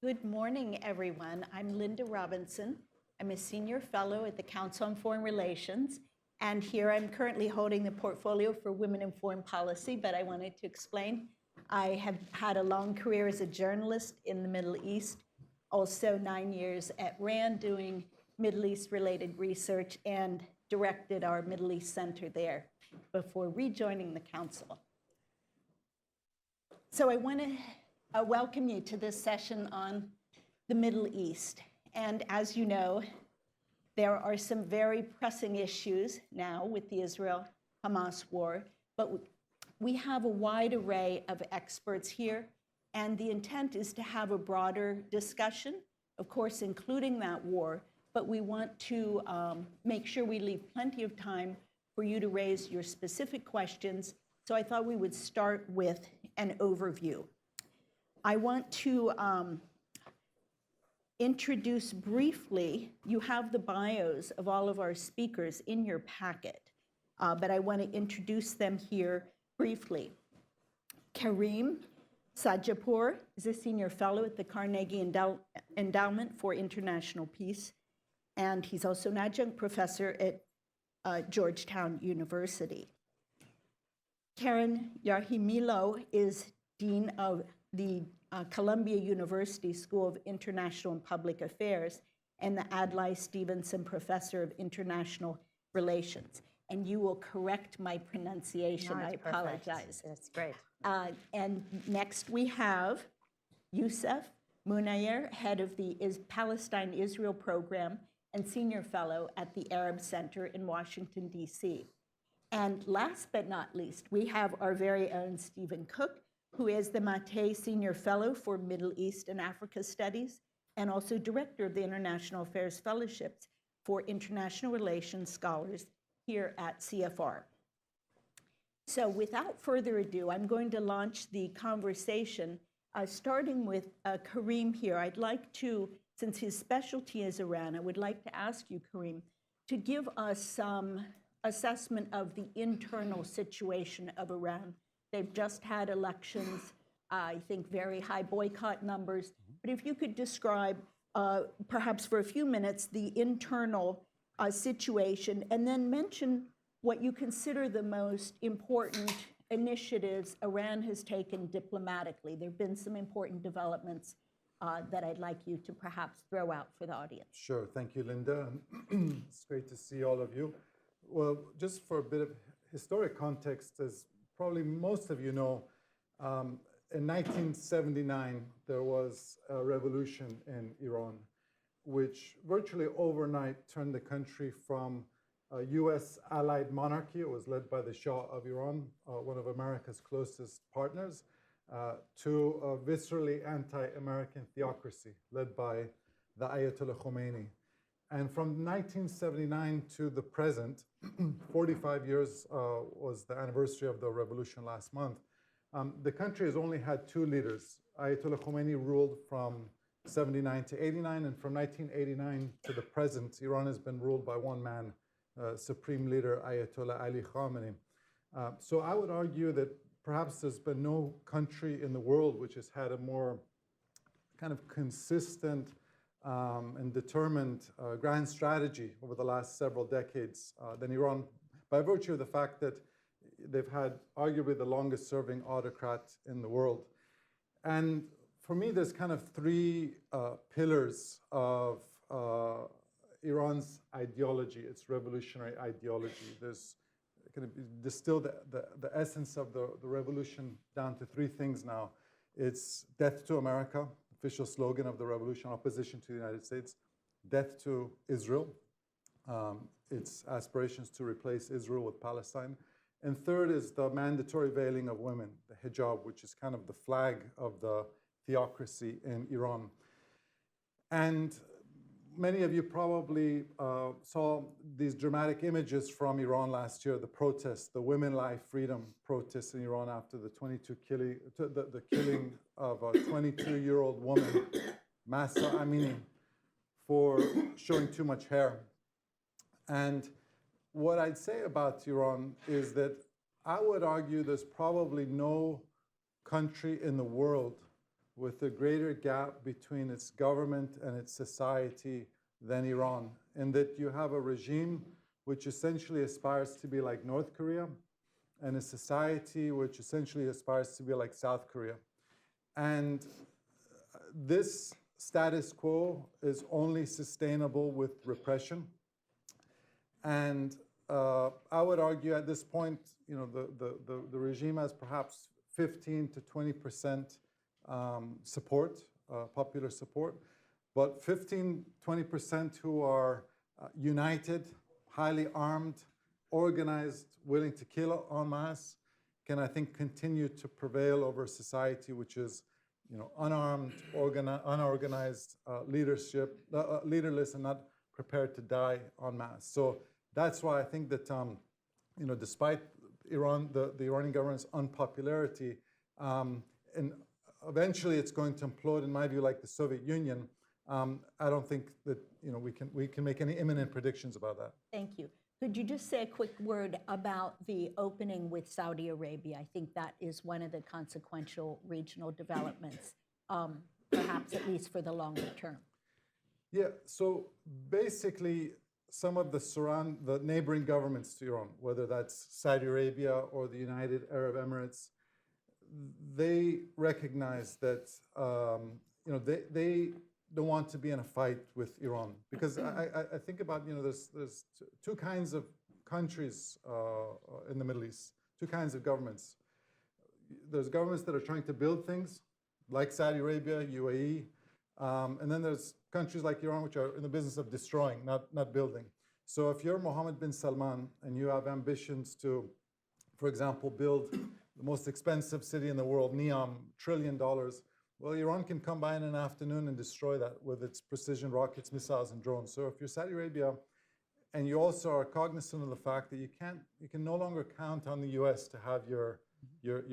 Good morning, everyone. I'm Linda Robinson. I'm a senior fellow at the Council on Foreign Relations, and here I'm currently holding the portfolio for Women in Foreign Policy, but I wanted to explain. I have had a long career as a journalist in the Middle East, also 9 years at RAND doing Middle East-related research and directed our Middle East Center there before rejoining the Council. So I want to welcome you to this session on the Middle East. And as you know, there are some very pressing issues now with the Israel-Hamas war, but we have a wide array of experts here, and the intent is to have a broader discussion, of course, including that war, but we want to make sure we leave plenty of time for you to raise your specific questions. So I thought we would start with an overview. I want to introduce briefly, you have the bios of all of our speakers in your packet, but I want to introduce them here briefly. Karim Sajapur is a senior fellow at the Carnegie Endowment for International Peace, and he's also an adjunct professor at Georgetown University. Karen Yarhimilo is Dean of the Columbia University School of International and Public Affairs and the Adlai Stevenson Professor of International Relations. And you will correct my pronunciation. No, I apologize. That's great. And next we have Youssef Munayyer, head of the Palestine-Israel Program and senior fellow at the Arab Center in Washington, D.C. And last but not least, we have our very own Stephen Cook, who is the Mattei Senior Fellow for Middle East and Africa Studies, and also Director of the International Affairs Fellowships for International Relations Scholars here at CFR. So without further ado, I'm going to launch the conversation, starting with Karim here. I'd like to, since his specialty is Iran, I would like to ask you, Karim, to give us some assessment of the internal situation of Iran. They've just had elections, I think very high boycott numbers. But if you could describe, perhaps for a few minutes, the internal situation, and then mention what you consider the most important initiatives Iran has taken diplomatically. There have been some important developments that I'd like you to perhaps throw out for the audience. Sure, thank you, Linda. It's great to see all of you. Well, just for a bit of historic context, as probably most of you know, in 1979, there was a revolution in Iran, which virtually overnight turned the country from a US allied monarchy. It was led by the Shah of Iran, one of America's closest partners, to a viscerally anti-American theocracy led by the Ayatollah Khomeini. And from 1979 to the present, 45 years was the anniversary of the revolution last month. The country has only had two leaders. Ayatollah Khomeini ruled from 79 to 89, and from 1989 to the present, Iran has been ruled by one man, Supreme Leader Ayatollah Ali Khamenei. So I would argue that perhaps there's been no country in the world which has had a more kind of consistent and determined grand strategy over the last several decades than Iran, by virtue of the fact that they've had arguably the longest serving autocrat in the world. And for me, there's kind of three pillars of Iran's ideology, its revolutionary ideology. There's kind of distill the essence of the revolution down to three things now. It's death to America, official slogan of the revolution, opposition to the United States. Death to Israel, its aspirations to replace Israel with Palestine. And third is the mandatory veiling of women, the hijab, which is kind of the flag of the theocracy in Iran. And many of you probably saw these dramatic images from Iran last year, the protests, the Women Life Freedom protests in Iran after the killing of a 22-year-old woman, Mahsa Amini, for showing too much hair. And what I'd say about Iran is that I would argue there's probably no country in the world with a greater gap between its government and its society than Iran, in that you have a regime which essentially aspires to be like North Korea, and a society which essentially aspires to be like South Korea. And this status quo is only sustainable with repression. And I would argue at this point, you know, the regime has perhaps 15 to 20% support, popular support, but 15, 20% who are united, highly armed, organized, willing to kill en masse, can, I think, continue to prevail over a society which is, you know, unarmed, unorganized leadership, leaderless, and not prepared to die en masse. So that's why I think that, you know, despite Iran, the Iranian government's unpopularity, and eventually it's going to implode, in my view, like the Soviet Union. I don't think that, you know, we can make any imminent predictions about that. Thank you. Could you just say a quick word about the opening with Saudi Arabia? I think that is one of the consequential regional developments, perhaps at least for the longer term. Yeah, so basically some of the neighboring governments to Iran, whether that's Saudi Arabia or the United Arab Emirates, they recognize that, you know, they don't want to be in a fight with Iran, because I think about, you know, there's two kinds of countries in the Middle East, two kinds of governments. There's governments that are trying to build things, like Saudi Arabia, UAE, and then there's countries like Iran which are in the business of destroying, not building. So if you're Mohammed bin Salman and you have ambitions to, for example, build the most expensive city in the world, Neom, $1 trillion, well, Iran can come by in an afternoon and destroy that with its precision rockets, missiles, and drones. So if you're Saudi Arabia, and you also are cognizant of the fact that you can no longer count on the U.S. to have your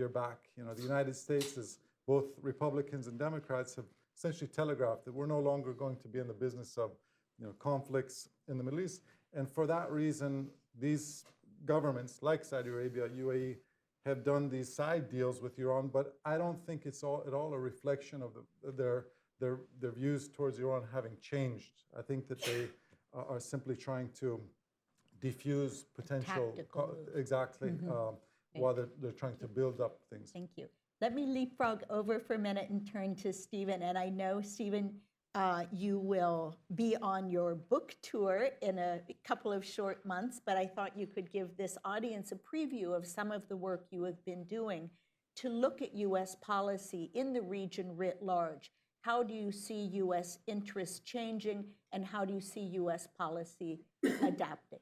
back. You know, the United States, is both Republicans and Democrats, have essentially telegraphed that we're no longer going to be in the business of, you know, conflicts in the Middle East. And for that reason, these governments, like Saudi Arabia, UAE, have done these side deals with Iran, but I don't think it's at all a reflection of their views towards Iran having changed. I think that they are simply trying to diffuse potential, exactly, while they're trying to build up things. Thank you. Let me leapfrog over for a minute and turn to Stephen. And I know, Stephen, you will be on your book tour in a couple of short months, but I thought you could give this audience a preview of some of the work you have been doing to look at U.S. policy in the region writ large. How do you see U.S. interests changing, and how do you see U.S. policy adapting?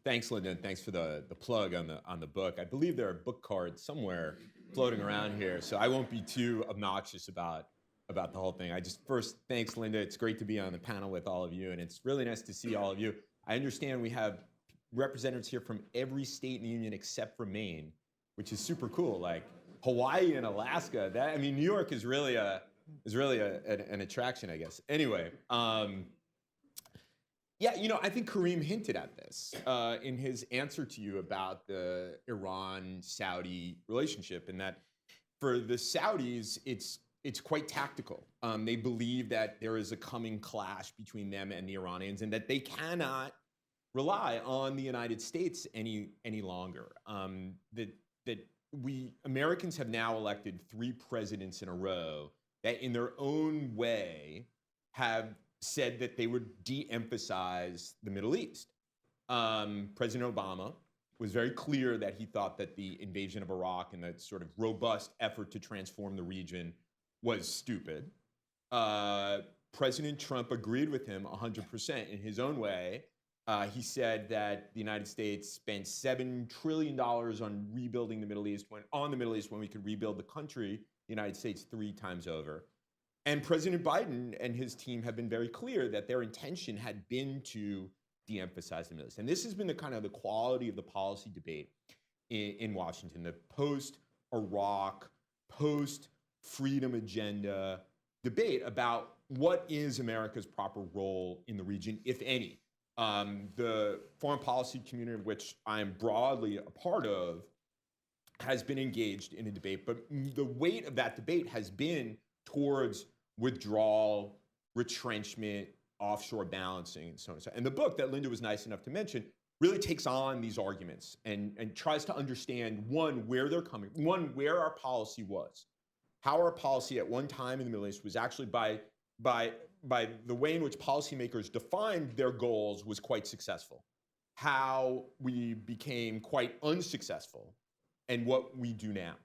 Thanks, Linda, and thanks for the plug on the book. I believe there are book cards somewhere floating around here, so I won't be too obnoxious about the whole thing. First, thanks, Linda. It's great to be on the panel with all of you, and it's really nice to see all of you. I understand we have representatives here from every state in the union except for Maine, which is super cool. Like Hawaii and Alaska. I mean, New York is really an attraction, I guess. Anyway, yeah, you know, I think Kareem hinted at this in his answer to you about the Iran-Saudi relationship, and that for the Saudis, it's quite tactical. They believe that there is a coming clash between them and the Iranians, and that they cannot rely on the United States any longer. That we Americans have now elected 3 presidents in a row that, in their own way, have said that they would de-emphasize the Middle East. President Obama was very clear that he thought that the invasion of Iraq and the sort of robust effort to transform the region was stupid. President Trump agreed with him 100% in his own way. He said that the United States spent $7 trillion on rebuilding the Middle East, when we could rebuild the country, the United States, 3 times over. And President Biden and his team have been very clear that their intention had been to de-emphasize the Middle East. And this has been the kind of the quality of the policy debate in Washington, the post-Iraq, post-freedom agenda debate about what is America's proper role in the region, if any. The foreign policy community, which I am broadly a part of, has been engaged in a debate, but the weight of that debate has been towards withdrawal, retrenchment, offshore balancing, and so on and so on. And the book that Linda was nice enough to mention really takes on these arguments and tries to understand, one, where they're coming, one, where our policy was, how our policy at one time in the Middle East was actually by the way in which policymakers defined their goals was quite successful, how we became quite unsuccessful, and what we do now.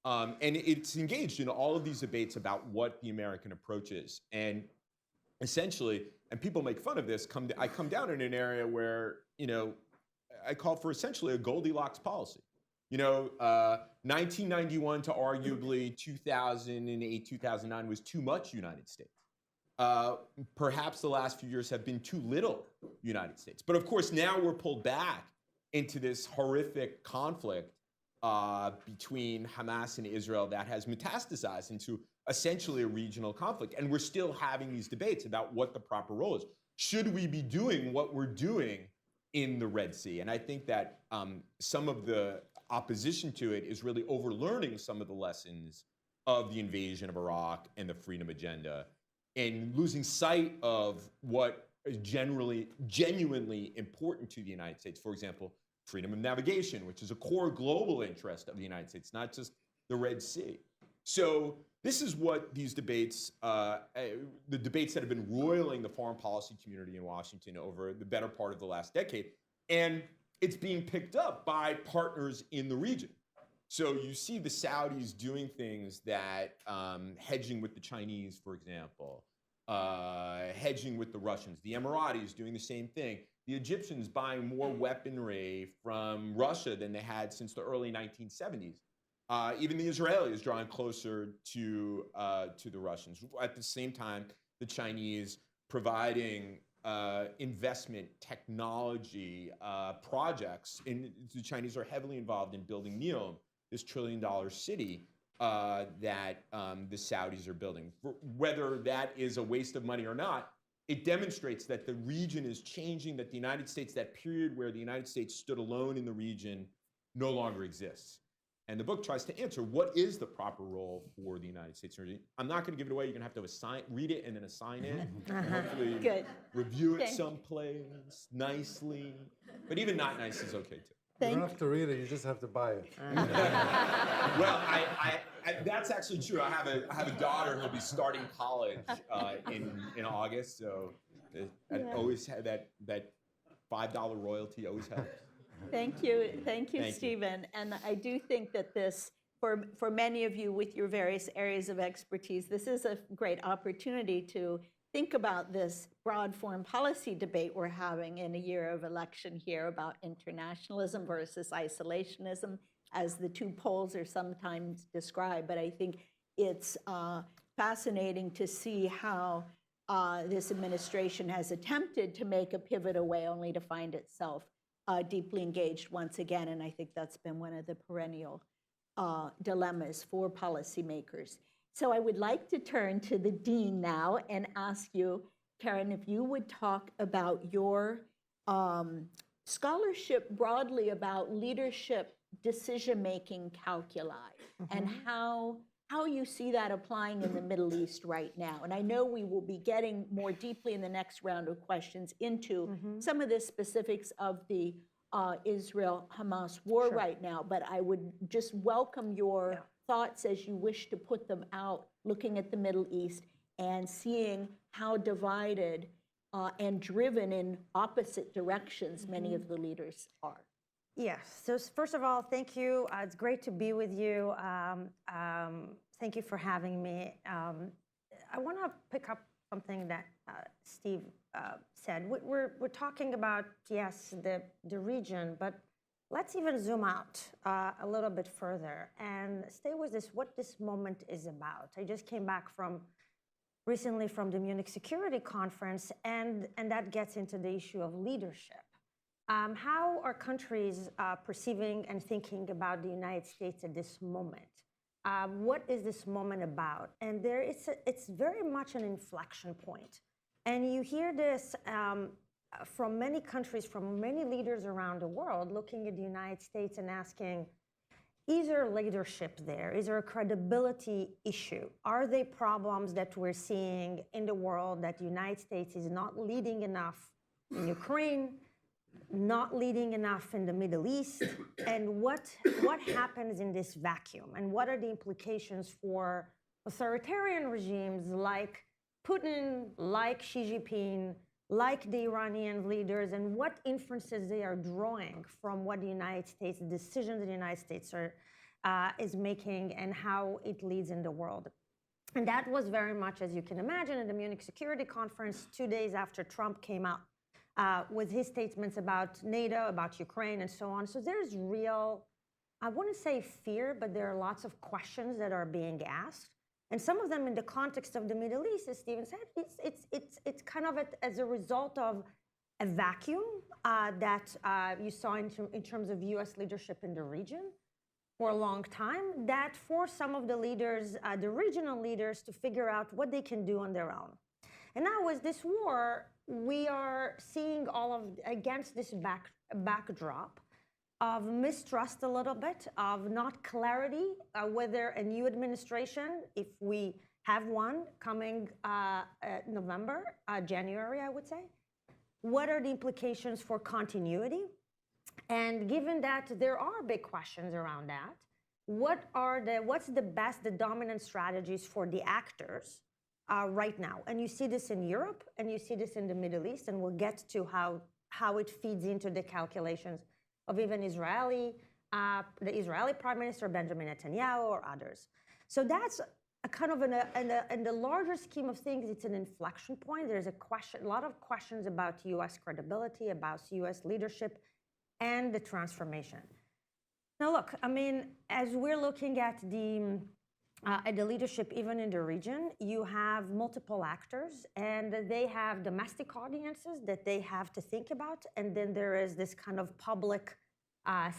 And it's engaged in all of these debates about what the American approach is. And essentially, and people make fun of this, I come down in an area where, I call for essentially a Goldilocks policy. 1991 to arguably 2008, 2009 was too much United States. Perhaps the last few years have been too little United States. But of course, now we're pulled back into this horrific conflict between Hamas and Israel that has metastasized into essentially a regional conflict. And we're still having these debates about what the proper role is. Should we be doing what we're doing in the Red Sea? And I think that some of the opposition to it is really overlearning some of the lessons of the invasion of Iraq and the Freedom Agenda, and losing sight of what is genuinely important to the United States. For example, freedom of navigation, which is a core global interest of the United States, not just the Red Sea. So this is what these debates, the debates that have been roiling the foreign policy community in Washington over the better part of the last decade. And it's being picked up by partners in the region. So you see the Saudis doing things that, hedging with the Chinese, for example, hedging with the Russians, the Emiratis doing the same thing, the Egyptians buying more weaponry from Russia than they had since the early 1970s. Even the Israelis drawing closer to the Russians. At the same time, the Chinese providing investment, technology, projects. And the Chinese are heavily involved in building NEOM, this $1 trillion city that the Saudis are building. Whether that is a waste of money or not, it demonstrates that the region is changing, that the United States, that period where the United States stood alone in the region, no longer exists. And the book tries to answer, what is the proper role for the United States? I'm not going to give it away. You're going to have to read it and then assign it. And hopefully review it someplace nicely. But even not nice is okay too. You don't have to read it, you just have to buy it. Well, that's actually true. I have a daughter who'll be starting college in August, so I always had that $5 royalty always helps. Thank you, Stephen. And I do think that this, for many of you with your various areas of expertise, this is a great opportunity to think about this broad foreign policy debate we're having in a year of election here about internationalism versus isolationism, as the two poles are sometimes described. But I think it's fascinating to see how this administration has attempted to make a pivot away only to find itself deeply engaged once again. And I think that's been one of the perennial dilemmas for policymakers. So I would like to turn to the Dean now and ask you, Karen, if you would talk about your scholarship broadly about leadership decision-making calculi and how you see that applying in the Middle East right now. And I know we will be getting more deeply in the next round of questions into some of the specifics of the Israel-Hamas war right now, but I would just welcome your thoughts as you wish to put them out, looking at the Middle East and seeing how divided and driven in opposite directions many of the leaders are. Yes. So first of all, thank you. It's great to be with you. Thank you for having me. I want to pick up something that Steve said. We're talking about, yes, the region, but let's even zoom out a little bit further and stay with this, what this moment is about. I just came back recently from the Munich Security Conference, and that gets into the issue of leadership. How are countries perceiving and thinking about the United States at this moment? What is this moment about? And it's very much an inflection point. And you hear this from many countries, from many leaders around the world, looking at the United States and asking, is there leadership there? Is there a credibility issue? Are they problems that we're seeing in the world that the United States is not leading enough in Ukraine, not leading enough in the Middle East? And what happens in this vacuum? And what are the implications for authoritarian regimes like Putin, like Xi Jinping, like the Iranian leaders, and what inferences they are drawing from what the United States, the decisions the United States is making, and how it leads in the world. And that was very much, as you can imagine, at the Munich Security Conference 2 days after Trump came out with his statements about NATO, about Ukraine, and so on. So there's real, I wouldn't say fear, but there are lots of questions that are being asked. And some of them in the context of the Middle East, as Stephen said, it's kind of as a result of a vacuum that you saw in terms of US leadership in the region for a long time, that forced some of the leaders, the regional leaders, to figure out what they can do on their own. And now with this war, we are seeing against this backdrop of mistrust a little bit, of not clarity, whether a new administration, if we have one coming November, January, I would say, what are the implications for continuity? And given that there are big questions around that, what's the dominant strategies for the actors right now? And you see this in Europe, and you see this in the Middle East, and we'll get to how it feeds into the calculations of even the Israeli Prime Minister Benjamin Netanyahu or others. So that's a kind of in the larger scheme of things, it's an inflection point. There's a lot of questions about U.S. credibility, about U.S. leadership, and the transformation. Now, look, I mean, as we're looking at the leadership, even in the region, you have multiple actors, and they have domestic audiences that they have to think about, and then there is this kind of public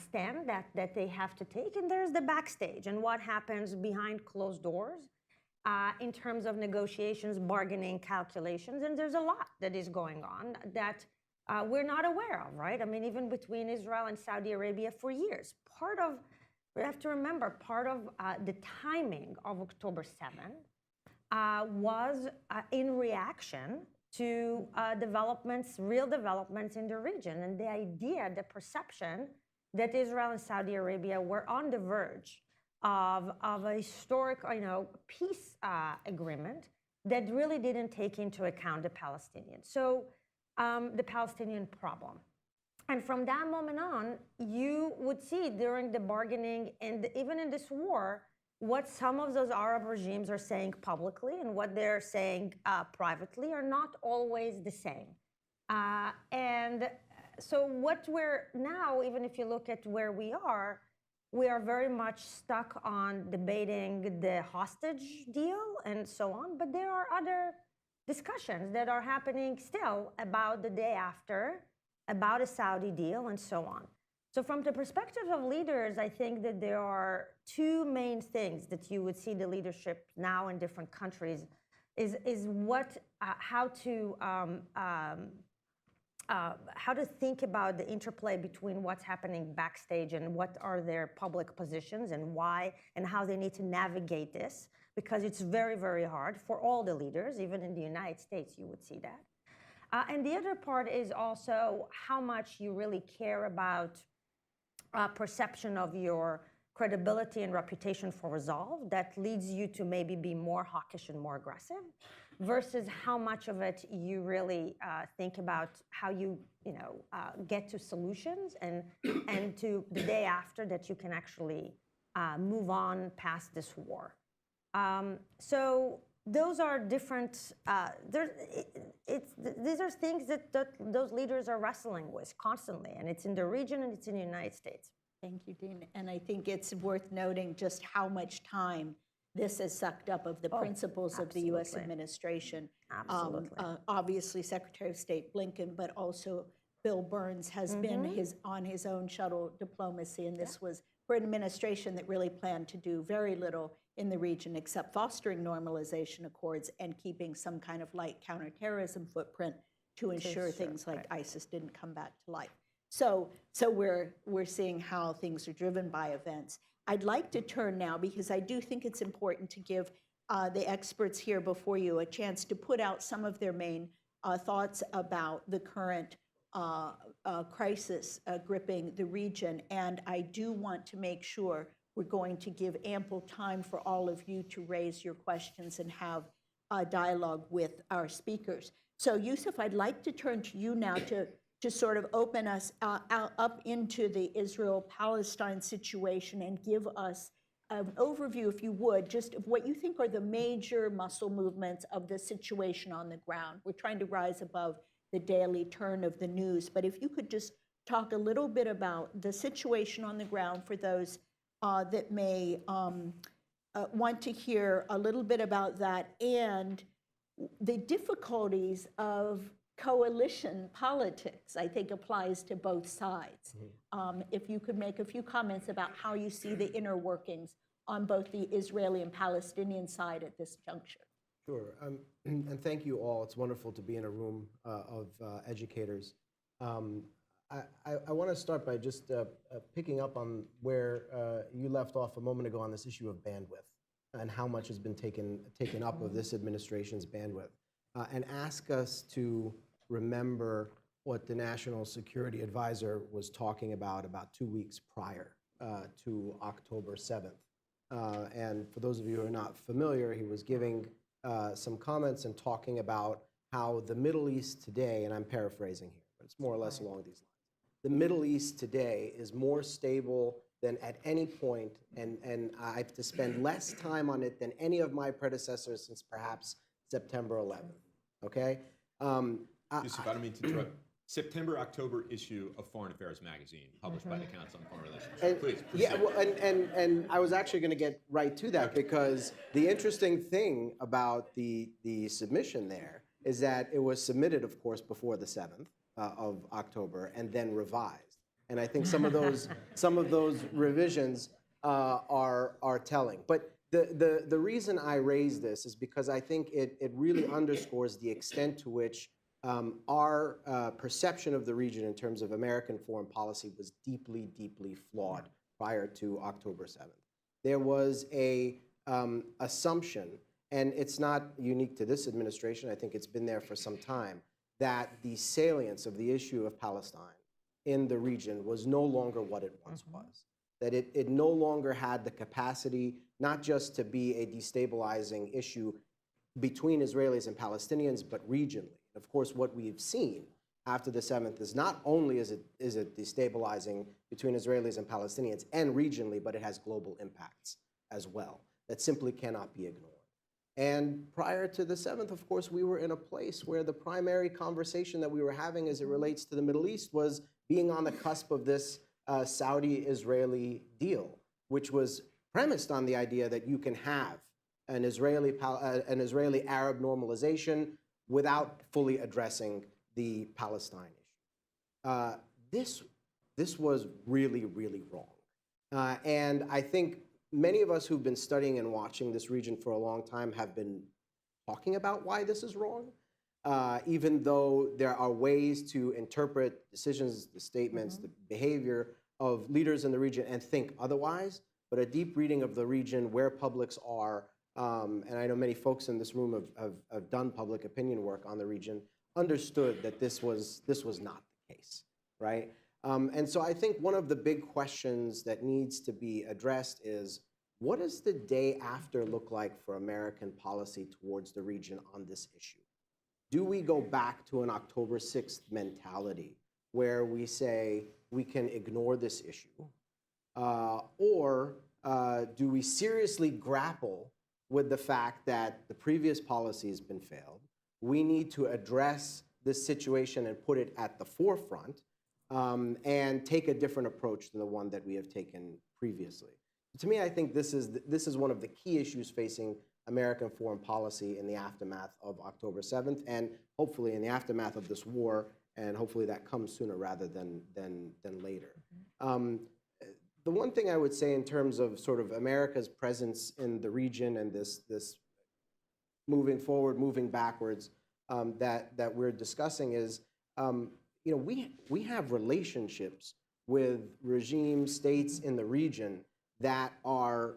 stand that they have to take, and there's the backstage and what happens behind closed doors in terms of negotiations, bargaining, calculations, and there's a lot that is going on that we're not aware of, right? I mean, even between Israel and Saudi Arabia for years. We have to remember, part of the timing of October 7 was in reaction to real developments in the region, and the idea, the perception that Israel and Saudi Arabia were on the verge of a historic, peace agreement that really didn't take into account the Palestinians. So the Palestinian problem. And from that moment on, you would see during the bargaining and even in this war, what some of those Arab regimes are saying publicly and what they're saying privately are not always the same. And so what we're now, even if you look at where we are very much stuck on debating the hostage deal and so on, but there are other discussions that are happening still about the day after, about a Saudi deal and so on. So from the perspective of leaders, I think that there are two main things that you would see the leadership now in different countries is how to think about the interplay between what's happening backstage and what are their public positions and why and how they need to navigate this, because it's very, very hard for all the leaders, even in the United States, you would see that. And the other part is also how much you really care about perception of your credibility and reputation for resolve that leads you to maybe be more hawkish and more aggressive, versus how much of it you really think about how you get to solutions and to the day after that you can actually move on past this war. So those are different. These are things that those leaders are wrestling with constantly, and it's in the region and it's in the United States. Thank you, Dean. And I think it's worth noting just how much time this has sucked up of the principles of the U.S. administration. Absolutely. Obviously, Secretary of State Blinken, but also Bill Burns has been on his own shuttle diplomacy, and this was for an administration that really planned to do very little in the region except fostering normalization accords and keeping some kind of light counterterrorism footprint to ensure things like ISIS didn't come back to life. So we're seeing how things are driven by events. I'd like to turn now, because I do think it's important to give the experts here before you a chance to put out some of their main thoughts about the current crisis gripping the region. And I do want to make sure we're going to give ample time for all of you to raise your questions and have a dialogue with our speakers. So Yusuf, I'd like to turn to you now to sort of open us up into the Israel-Palestine situation and give us an overview, if you would, just of what you think are the major muscle movements of the situation on the ground. We're trying to rise above the daily turn of the news, but if you could just talk a little bit about the situation on the ground for those that may want to hear a little bit about that, and the difficulties of coalition politics, I think, applies to both sides. If you could make a few comments about how you see the inner workings on both the Israeli and Palestinian side at this juncture. Sure, and thank you all. It's wonderful to be in a room of educators. I want to start by just picking up on where you left off a moment ago on this issue of bandwidth and how much has been taken up of this administration's bandwidth, and ask us to remember what the National Security Advisor was talking about 2 weeks prior to October 7th. And for those of you who are not familiar, he was giving some comments and talking about how the Middle East today, and I'm paraphrasing here, but it's more or less along these lines. The Middle East today is more stable than at any point, and I have to spend less time on it than any of my predecessors since perhaps September 11th, okay? Yusuf, I don't mean to interrupt. September-October issue of Foreign Affairs magazine, published by the Council on Foreign Relations. Please proceed. Yeah, well, and I was actually going to get right to that, because the interesting thing about the submission there is that it was submitted, of course, before the 7th of October and then revised. And I think some of those revisions are telling. But the reason I raise this is because I think it really underscores the extent to which our perception of the region in terms of American foreign policy was deeply, deeply flawed prior to October 7th. There was a assumption, and it's not unique to this administration, I think it's been there for some time, that the salience of the issue of Palestine in the region was no longer what it once was. That it no longer had the capacity not just to be a destabilizing issue between Israelis and Palestinians, but regionally. Of course, what we've seen after the 7th is not only is it destabilizing between Israelis and Palestinians and regionally, but it has global impacts as well that simply cannot be ignored. And prior to the 7th, of course, we were in a place where the primary conversation that we were having as it relates to the Middle East was being on the cusp of this Saudi-Israeli deal, which was premised on the idea that you can have an Israeli-Arab normalization without fully addressing the Palestine issue. This was really, really wrong. And I think many of us who've been studying and watching this region for a long time have been talking about why this is wrong, even though there are ways to interpret decisions, the statements, the behavior of leaders in the region and think otherwise. But a deep reading of the region, where publics are, and I know many folks in this room have done public opinion work on the region, understood that this was not the case, right? And so I think one of the big questions that needs to be addressed is, what does the day after look like for American policy towards the region on this issue? Do we go back to an October 6th mentality where we say we can ignore this issue? Or do we seriously grapple with the fact that the previous policy has been failed? We need to address this situation and put it at the forefront, and take a different approach than the one that we have taken previously. To me, I think this is one of the key issues facing American foreign policy in the aftermath of October 7th, and hopefully in the aftermath of this war, and hopefully that comes sooner rather than later. The one thing I would say in terms of sort of America's presence in the region and this moving forward, moving backwards, that we're discussing is, we have relationships with regimes, states in the region that are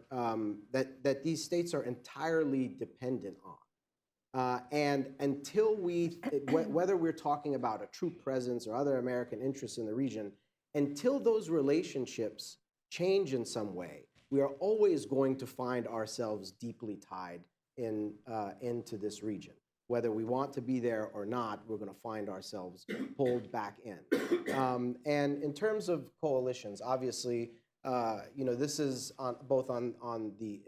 that these states are entirely dependent on. And until whether we're talking about a true presence or other American interests in the region, until those relationships change in some way, we are always going to find ourselves deeply tied into this region. Whether we want to be there or not, we're going to find ourselves pulled back in. And in terms of coalitions, obviously, this is both on the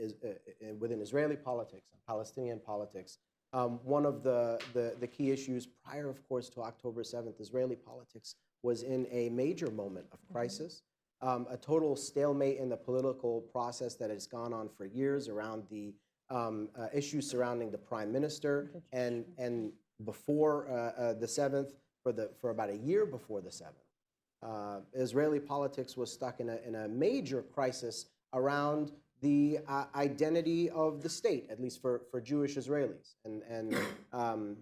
within Israeli politics and Palestinian politics. One of the key issues prior, of course, to October 7th, Israeli politics was in a major moment of crisis, a total stalemate in the political process that has gone on for years around the issues surrounding the prime minister, and before the 7th, for about a year before the 7th, Israeli politics was stuck in a major crisis around the identity of the state, at least for Jewish Israelis, and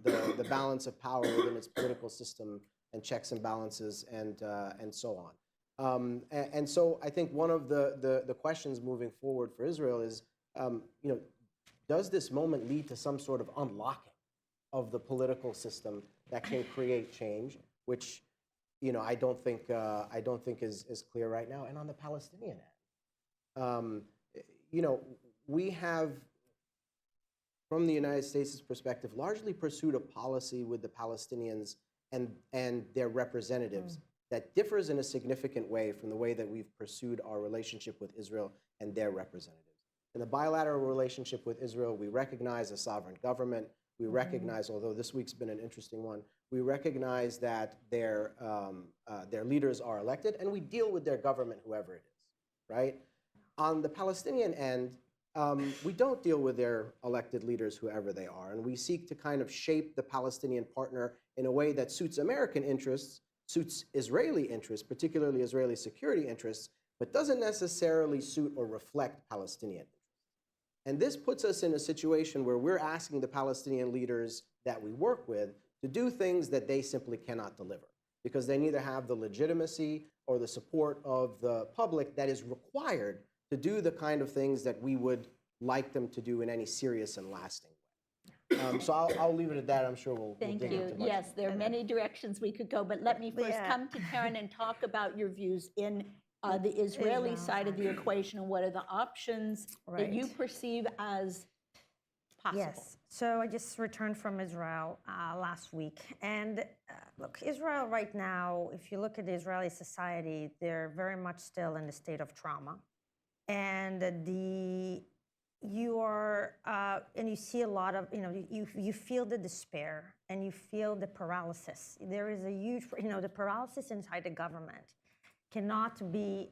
the balance of power within its political system and checks and balances and so on. And so I think one of the questions moving forward for Israel is, does this moment lead to some sort of unlocking of the political system that can create change, which I don't think is clear right now. And on the Palestinian end, we have, from the United States' perspective, largely pursued a policy with the Palestinians and their representatives that differs in a significant way from the way that we've pursued our relationship with Israel and their representatives. In the bilateral relationship with Israel, we recognize a sovereign government. We recognize, although this week's been an interesting one, we recognize that their leaders are elected, and we deal with their government, whoever it is, right? On the Palestinian end, we don't deal with their elected leaders, whoever they are, and we seek to kind of shape the Palestinian partner in a way that suits American interests, suits Israeli interests, particularly Israeli security interests, but doesn't necessarily suit or reflect Palestinian interests. And this puts us in a situation where we're asking the Palestinian leaders that we work with to do things that they simply cannot deliver, because they neither have the legitimacy or the support of the public that is required to do the kind of things that we would like them to do in any serious and lasting way. So I'll leave it at that. I'm sure we'll Thank dig you. into much Yes, there are many directions we could go, but let me first Yeah. come to Karen and talk about your views in the Israeli Israel side of the equation, and what are the options that you Right. perceive as possible. Yes. So I just returned from Israel last week. And look, Israel right now, if you look at the Israeli society, they're very much still in a state of trauma. And and you see a lot of, you feel the despair and you feel the paralysis. There is a huge, the paralysis inside the government cannot be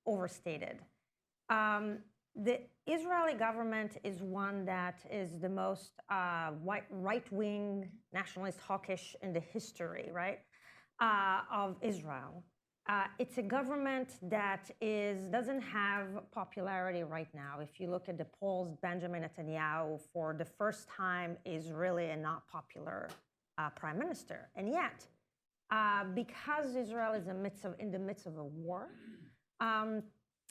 overstated. The Israeli government is one that is the most right-wing, nationalist, hawkish in the history, right, of Israel. It's a government that doesn't have popularity right now. If you look at the polls, Benjamin Netanyahu, for the first time, is really a not popular prime minister. And yet, because Israel is in the midst of a war,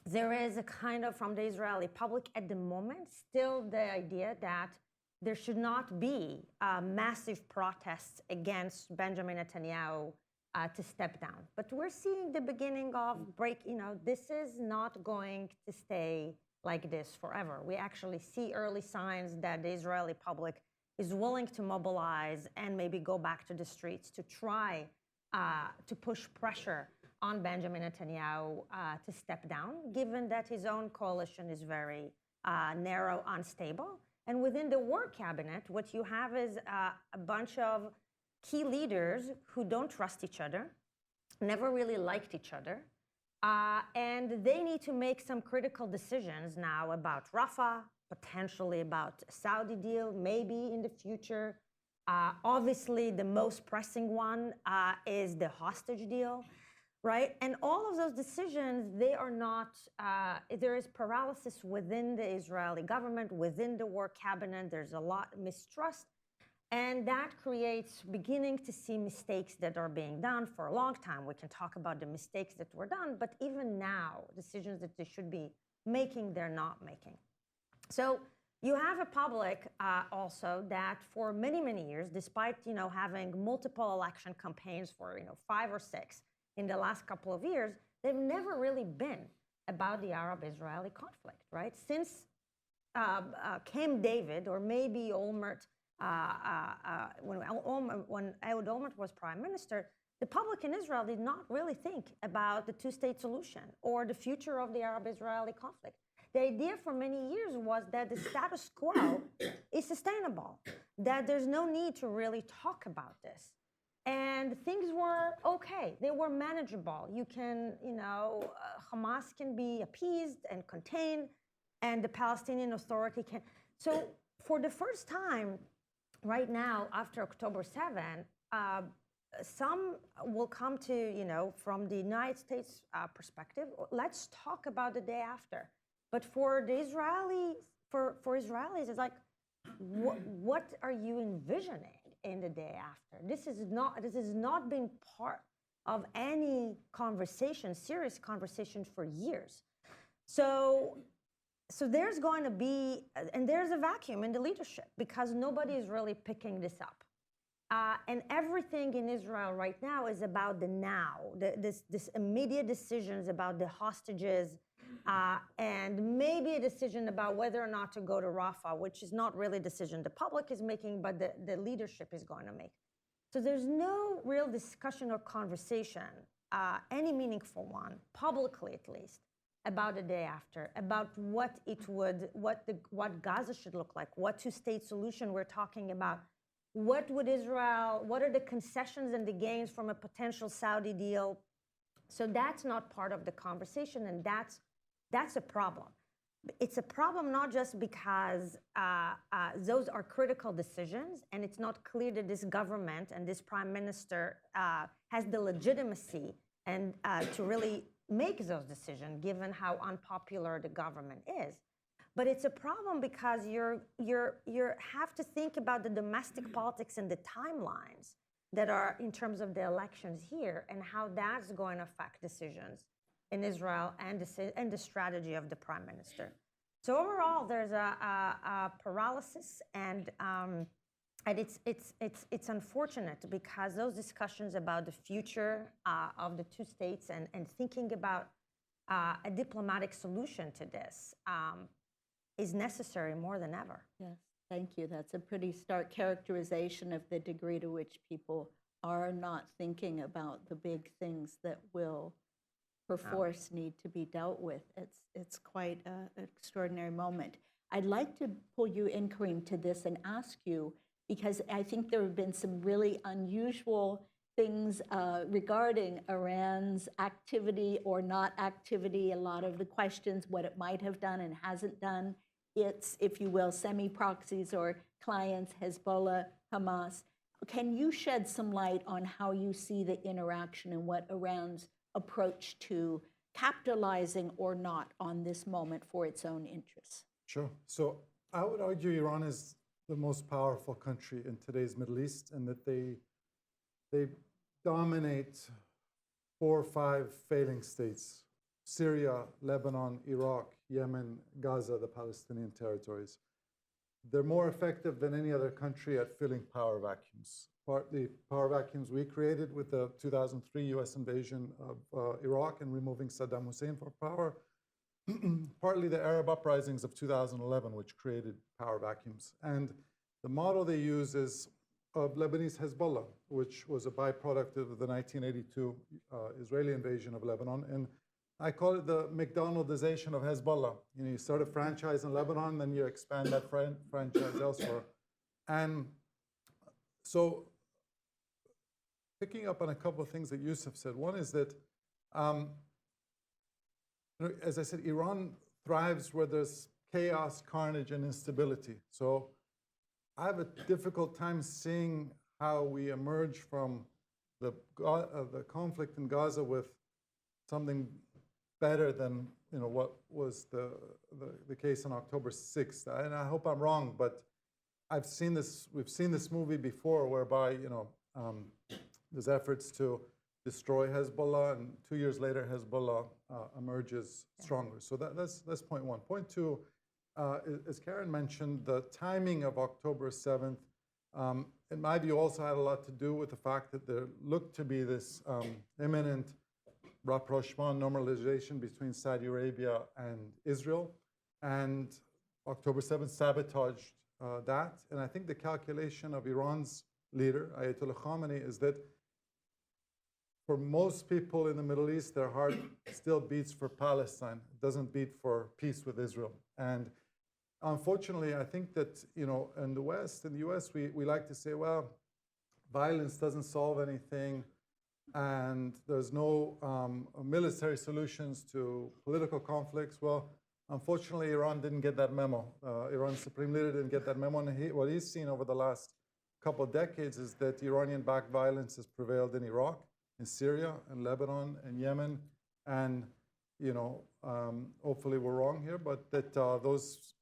there is a kind of, from the Israeli public at the moment, still the idea that there should not be massive protests against Benjamin Netanyahu to step down. But we're seeing the beginning of break, this is not going to stay like this forever. We actually see early signs that the Israeli public is willing to mobilize and maybe go back to the streets to try to push pressure on Benjamin Netanyahu to step down, given that his own coalition is very narrow, unstable. And within the war cabinet, what you have is a bunch of key leaders who don't trust each other, never really liked each other, and they need to make some critical decisions now about Rafah, potentially about a Saudi deal, maybe in the future. Obviously, the most pressing one is the hostage deal, right? And all of those decisions, they are not, there is paralysis within the Israeli government, within the war cabinet. There's a lot of mistrust. And that creates beginning to see mistakes that are being done for a long time. We can talk about the mistakes that were done, but even now, decisions that they should be making, they're not making. So you have a public also that for many, many years, despite having multiple election campaigns for 5 or 6 in the last couple of years, they've never really been about the Arab-Israeli conflict, right? Since Camp David, or maybe Olmert, when Ehud Olmert was prime minister, the public in Israel did not really think about the two-state solution or the future of the Arab-Israeli conflict. The idea for many years was that the status quo is sustainable, that there's no need to really talk about this. And things were okay. They were manageable. You can, Hamas can be appeased and contained, and the Palestinian Authority can. So for the first time right now, after October 7, some will come to, from the United States perspective, let's talk about the day after. But for the Israelis, for Israelis, it's like, what are you envisioning in the day after? This has not been part of any conversation, serious conversation for years. So there's going to be, and there's a vacuum in the leadership because nobody is really picking this up. And everything in Israel right now is about the now, this immediate decisions about the hostages, and maybe a decision about whether or not to go to Rafah, which is not really a decision the public is making, but the leadership is going to make. So there's no real discussion or conversation, any meaningful one, publicly at least, about the day after, about what Gaza should look like, what two-state solution we're talking about. What are the concessions and the gains from a potential Saudi deal? So that's not part of the conversation, and that's a problem. It's a problem not just because those are critical decisions, and it's not clear that this government and this prime minister has the legitimacy and to really make those decisions, given how unpopular the government is. But it's a problem because you have to think about the domestic politics and the timelines that are in terms of the elections here and how that's going to affect decisions in Israel and the strategy of the prime minister. So overall, there's a paralysis, and it's unfortunate because those discussions about the future of the two states and thinking about a diplomatic solution to this is necessary more than ever. Yes, thank you. That's a pretty stark characterization of the degree to which people are not thinking about the big things that will, perforce, need to be dealt with. It's quite an extraordinary moment. I'd like to pull you in, Karim, to this and ask you, because I think there have been some really unusual things regarding Iran's activity or not activity, a lot of the questions, what it might have done and hasn't done. It's, if you will, semi-proxies or clients, Hezbollah, Hamas. Can you shed some light on how you see the interaction and what Iran's approach to capitalizing or not on this moment for its own interests? Sure. So I would argue Iran is the most powerful country in today's Middle East, and that they dominate 4 or 5 failing states: Syria, Lebanon, Iraq, Yemen, Gaza, the Palestinian territories. They're more effective than any other country at filling power vacuums. Partly power vacuums we created with the 2003 US invasion of Iraq and removing Saddam Hussein from power. Partly the Arab uprisings of 2011, which created power vacuums. And the model they use is of Lebanese Hezbollah, which was a byproduct of the 1982 Israeli invasion of Lebanon. And I call it the McDonaldization of Hezbollah. You start a franchise in Lebanon, then you expand that franchise elsewhere. And so, picking up on a couple of things that Yusuf said, one is that, as I said, Iran thrives where there's chaos, carnage, and instability. So I have a difficult time seeing how we emerge from the conflict in Gaza with something better than what was the case on October 6th. And I hope I'm wrong, but I've seen this. We've seen this movie before, whereby there's efforts to destroy Hezbollah, and 2 years later, Hezbollah emerges stronger. So that's point one. Point two, as Karen mentioned, the timing of October 7th, in my view, also had a lot to do with the fact that there looked to be this imminent rapprochement, normalization between Saudi Arabia and Israel, and October 7th sabotaged that. And I think the calculation of Iran's leader, Ayatollah Khamenei, is that for most people in the Middle East, their heart still beats for Palestine. It doesn't beat for peace with Israel. And unfortunately, I think that, in the West, in the US, we like to say, well, violence doesn't solve anything, and there's no military solutions to political conflicts. Well, unfortunately, Iran didn't get that memo. Iran's supreme leader didn't get that memo. And what he's seen over the last couple of decades is that Iranian-backed violence has prevailed in Iraq, in Syria, in Lebanon, in Yemen. And, hopefully we're wrong here, but that those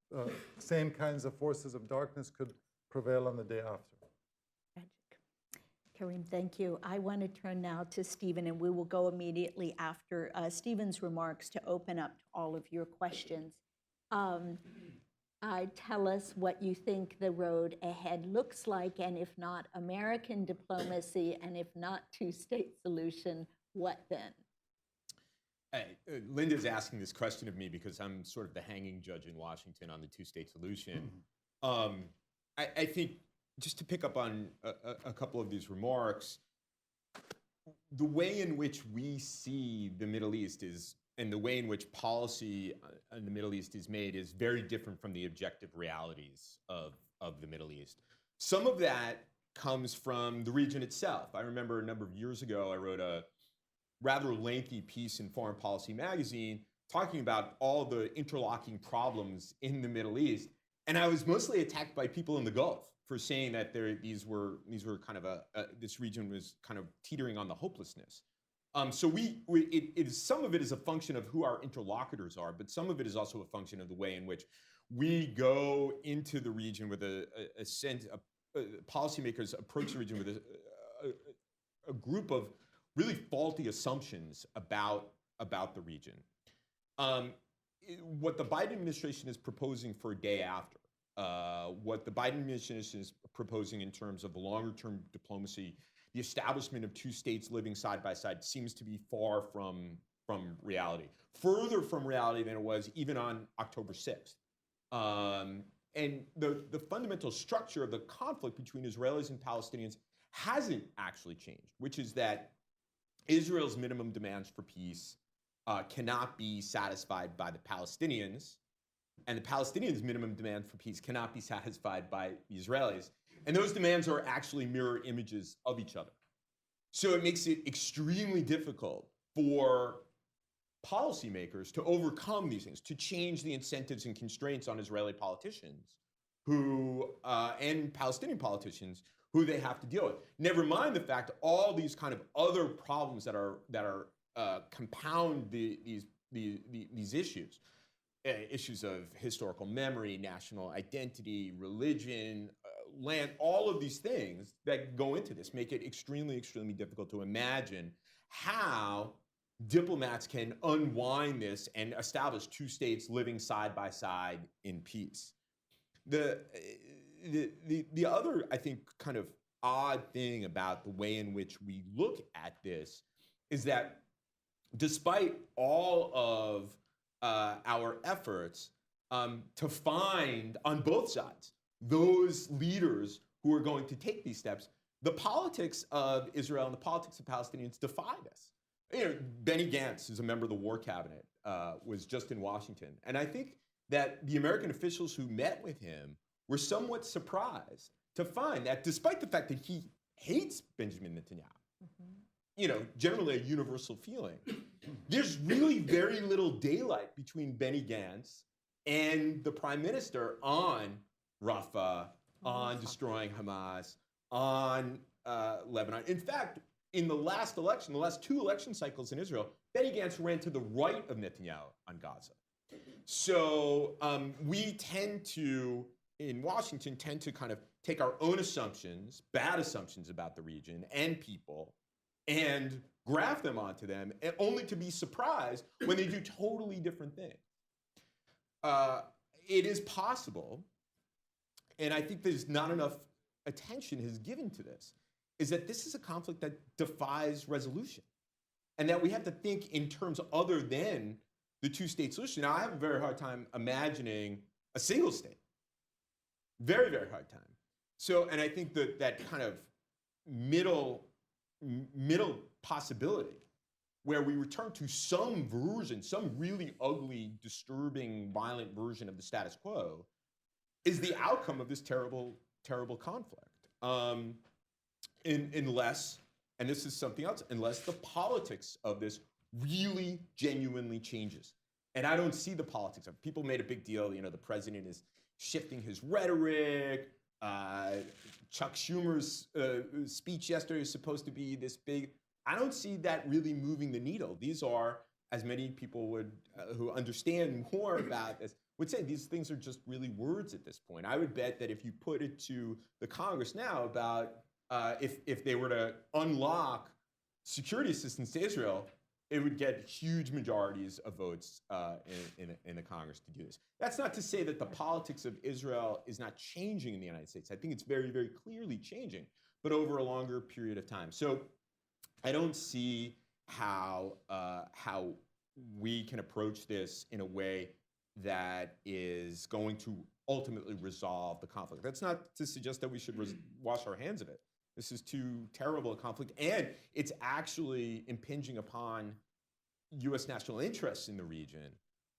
same kinds of forces of darkness could prevail on the day after. Tragic. Karim, thank you. I want to turn now to Stephen, and we will go immediately after Stephen's remarks to open up to all of your questions. Tell us what you think the road ahead looks like, and if not American diplomacy, and if not two-state solution, what then? Linda's asking this question of me because I'm sort of the hanging judge in Washington on the two-state solution. I think, just to pick up on a couple of these remarks, the way in which we see the Middle East and the way in which policy in the Middle East is made is very different from the objective realities of the Middle East. Some of that comes from the region itself. I remember a number of years ago, I wrote a rather lengthy piece in Foreign Policy magazine talking about all the interlocking problems in the Middle East. And I was mostly attacked by people in the Gulf for saying that these were kind of this region was kind of teetering on the hopelessness. So some of it is a function of who our interlocutors are, but some of it is also a function of the way in which we go into the region with a sense, policymakers approach the region with a group of really faulty assumptions about the region. What the Biden administration is proposing for a day after, what the Biden administration is proposing in terms of the longer-term diplomacy, the establishment of two states living side by side, seems to be far from reality, further from reality than it was even on October 6th. And the fundamental structure of the conflict between Israelis and Palestinians hasn't actually changed, which is that Israel's minimum demands for peace cannot be satisfied by the Palestinians, and the Palestinians' minimum demand for peace cannot be satisfied by the Israelis. And those demands are actually mirror images of each other. So it makes it extremely difficult for policymakers to overcome these things, to change the incentives and constraints on Israeli politicians and Palestinian politicians who they have to deal with. Never mind the fact that all these kind of other problems that are compound these issues. Issues of historical memory, national identity, religion, land, all of these things that go into this make it extremely, extremely difficult to imagine how diplomats can unwind this and establish two states living side by side in peace. The other, I think, kind of odd thing about the way in which we look at this is that despite all of our efforts to find, on both sides, those leaders who are going to take these steps, the politics of Israel and the politics of Palestinians defy this. Benny Gantz, who's a member of the War Cabinet, was just in Washington. And I think that the American officials who met with him were somewhat surprised to find that despite the fact that he hates Benjamin Netanyahu, generally a universal feeling, there's really very little daylight between Benny Gantz and the prime minister on Rafah, on destroying Hamas, on Lebanon. In fact, in the last election, the last two election cycles in Israel, Benny Gantz ran to the right of Netanyahu on Gaza. So we tend to in Washington tend to kind of take our own assumptions, bad assumptions about the region and people, and graft them onto them, and only to be surprised when they do totally different things. It is possible, and I think there's not enough attention is given to this, is that this is a conflict that defies resolution, and that we have to think in terms other than the two-state solution. Now, I have a very hard time imagining a single state. Very, very hard time. So, and I think that that kind of middle possibility where we return to some version, some really ugly, disturbing, violent version of the status quo is the outcome of this terrible, terrible conflict. Unless, and this is something else, unless the politics of this really genuinely changes. And I don't see the politics of it. People made a big deal, the president is shifting his rhetoric. Chuck Schumer's speech yesterday is supposed to be this big. I don't see that really moving the needle. These are, as many people would who understand more about this would say, these things are just really words at this point. I would bet that if you put it to the Congress now about if they were to unlock security assistance to Israel, it would get huge majorities of votes in the Congress to do this. That's not to say that the politics of Israel is not changing in the United States. I think it's very, very clearly changing, but over a longer period of time. So I don't see how we can approach this in a way that is going to ultimately resolve the conflict. That's not to suggest that we should wash our hands of it. This is too terrible a conflict, and it's actually impinging upon U.S. national interests in the region.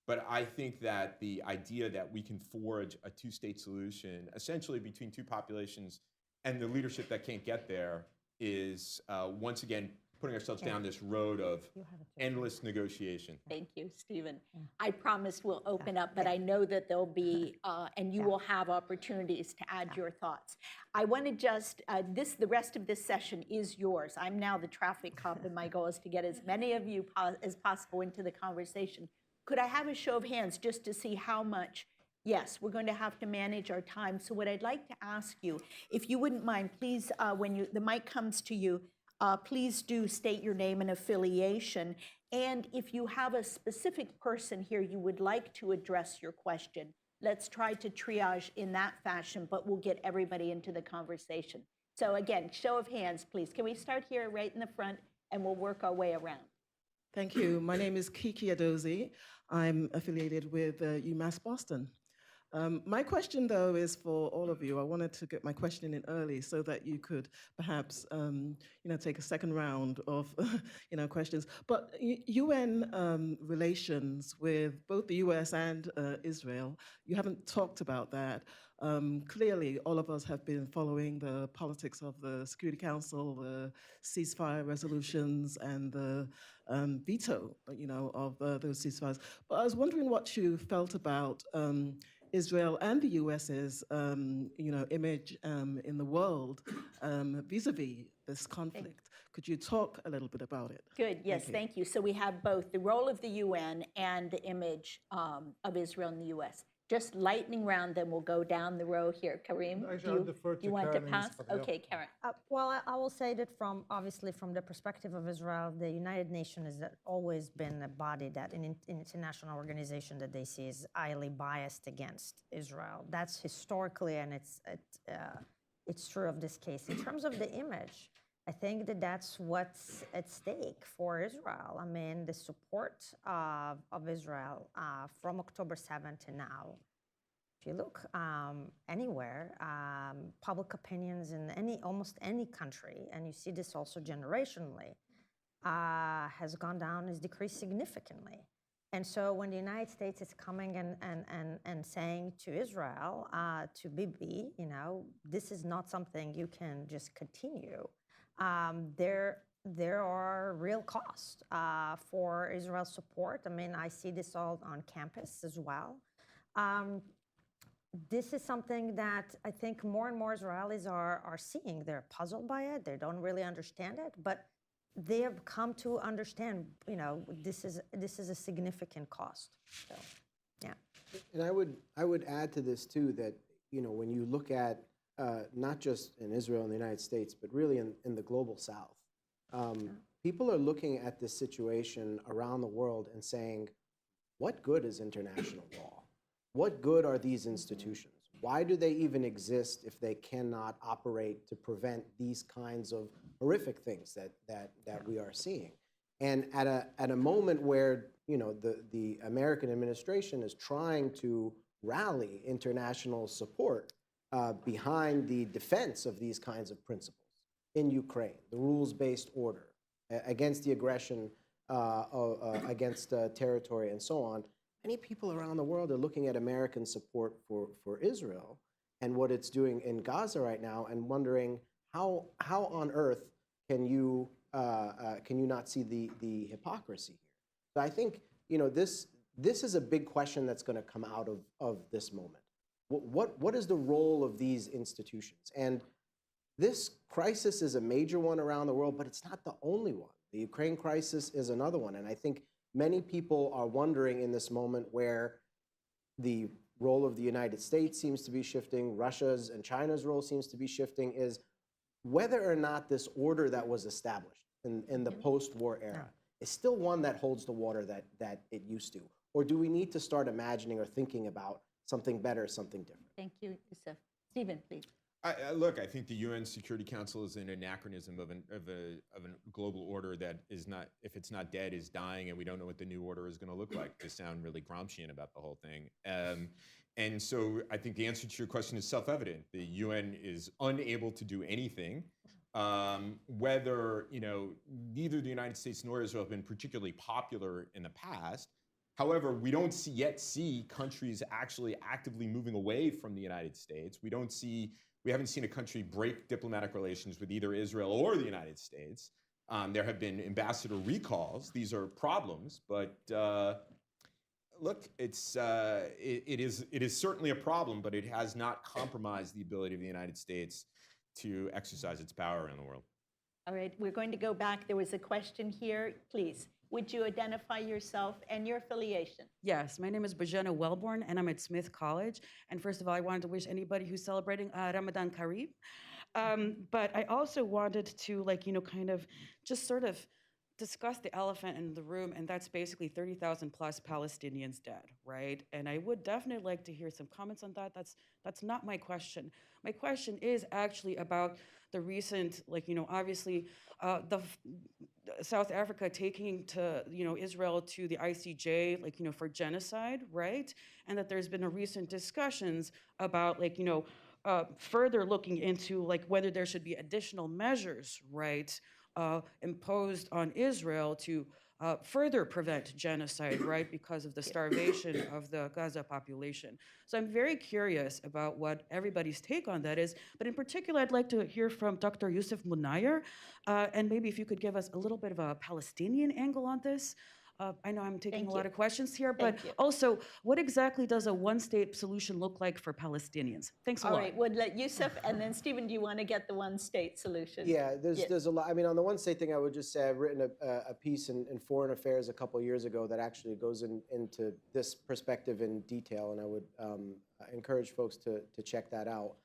But I think that the idea that we can forge a two-state solution, essentially between two populations, and the leadership that can't get there is, once again, putting ourselves down this road of endless negotiation. Thank you, Stephen. I promised we'll open up, but I know that there'll be, and you will have opportunities to add your thoughts. I want to just, the rest of this session is yours. I'm now the traffic cop, and my goal is to get as many of you as possible into the conversation. Could I have a show of hands just to see how much? Yes, we're going to have to manage our time. So what I'd like to ask you, if you wouldn't mind, please, when the mic comes to you, please do state your name and affiliation. And if you have a specific person here you would like to address your question, let's try to triage in that fashion, but we'll get everybody into the conversation. So again, show of hands, please. Can we start here right in the front, and we'll work our way around. Thank you. My name is Kiki Adozi. I'm affiliated with UMass Boston. My question, though, is for all of you. I wanted to get my question in early so that you could perhaps, take a second round of, questions. But UN relations with both the US and Israel, you haven't talked about that. Clearly, all of us have been following the politics of the Security Council, the ceasefire resolutions, and the veto, of those ceasefires. But I was wondering what you felt about Israel and the US's, image in the world vis-a-vis this conflict. Could you talk a little bit about it? Good, yes, thank you. So we have both the role of the UN and the image of Israel in the US. Just lightning round, then we'll go down the row here. Karim, Actually, I'll defer to you want to Karen pass? Isfadio. Okay, Karen. Well, I will say that obviously from the perspective of Israel, the United Nations has always been a body that, an international organization that they see is highly biased against Israel. That's historically, and it's true of this case. In terms of the image, I think that that's what's at stake for Israel. I mean, the support of Israel from October 7th to now, if you look anywhere, public opinions in almost any country, and you see this also generationally, has gone down, has decreased significantly. And so when the United States is coming and saying to Israel, to Bibi, this is not something you can just continue. There are real costs for Israel's support. I mean, I see this all on campus as well. This is something that I think more and more Israelis are seeing. They're puzzled by it. They don't really understand it, but they have come to understand, this is a significant cost. So, yeah. And I would add to this too that when you look at not just in Israel and the United States, but really in the global South, people are looking at this situation around the world and saying, what good is international law? What good are these institutions? Why do they even exist if they cannot operate to prevent these kinds of horrific things that we are seeing? And at a moment where the American administration is trying to rally international support behind the defense of these kinds of principles in Ukraine, the rules-based order, against the aggression against territory and so on, many people around the world are looking at American support for Israel and what it's doing in Gaza right now and wondering how on earth can you not see the hypocrisy here? So I think this is a big question that's going to come out of this moment. What is the role of these institutions? And this crisis is a major one around the world, but it's not the only one. The Ukraine crisis is another one. And I think many people are wondering in this moment where the role of the United States seems to be shifting, Russia's and China's role seems to be shifting, is whether or not this order that was established in the post-war era is still one that holds the water that it used to. Or do we need to start imagining or thinking about something better, something different? Thank you, Yusuf. Stephen, please. Look, I think the UN Security Council is an anachronism of a global order that is not, if it's not dead, is dying, and we don't know what the new order is going to look like. To sound really Gramscian about the whole thing. And so I think the answer to your question is self-evident. The UN is unable to do anything. Whether neither the United States nor Israel have been particularly popular in the past. However, we don't yet see countries actually actively moving away from the United States. We haven't seen a country break diplomatic relations with either Israel or the United States. There have been ambassador recalls. These are problems, but look, it is certainly a problem, but it has not compromised the ability of the United States to exercise its power around the world. All right, we're going to go back. There was a question here. Please, would you identify yourself and your affiliation? Yes, my name is Bajena Wellborn, and I'm at Smith College. And first of all, I wanted to wish anybody who's celebrating Ramadan Kareem. But I also wanted to, kind of just sort of discuss the elephant in the room, and that's basically 30,000 plus Palestinians dead, right? And I would definitely like to hear some comments on that. That's not my question. My question is actually about the recent, obviously, South Africa taking to Israel to the ICJ, for genocide, right? And that there's been a recent discussions about further looking into whether there should be additional measures, right, imposed on Israel to further prevent genocide, right, because of the starvation of the Gaza population. So I'm very curious about what everybody's take on that is, but in particular, I'd like to hear from Dr. Yousef Munayyer, and maybe if you could give us a little bit of a Palestinian angle on this. I know I'm taking Thank a lot you. of questions here, but Thank you. also, what exactly does a one-state solution look like for Palestinians? Thanks a All lot. right, would let Yusuf, and then Stephen, do you want to get the one-state solution? Yeah, there's a lot. I mean, on the one state thing, I would just say I've written a piece in Foreign Affairs a couple of years ago that actually goes into this perspective in detail, and I would encourage folks to check that out.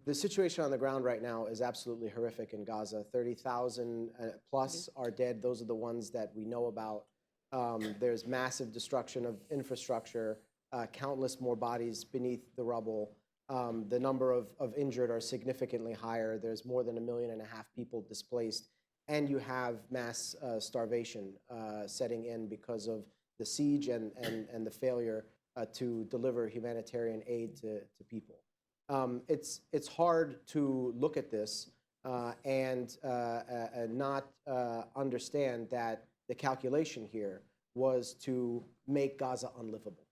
The situation on the ground right now is absolutely horrific in Gaza. 30,000 plus are dead. Those are the ones that we know about. There's massive destruction of infrastructure, countless more bodies beneath the rubble. The number of injured are significantly higher. There's more than 1.5 million people displaced. And you have mass starvation setting in because of the siege and the failure to deliver humanitarian aid to people. It's hard to look at this and not understand that the calculation here was to make Gaza unlivable.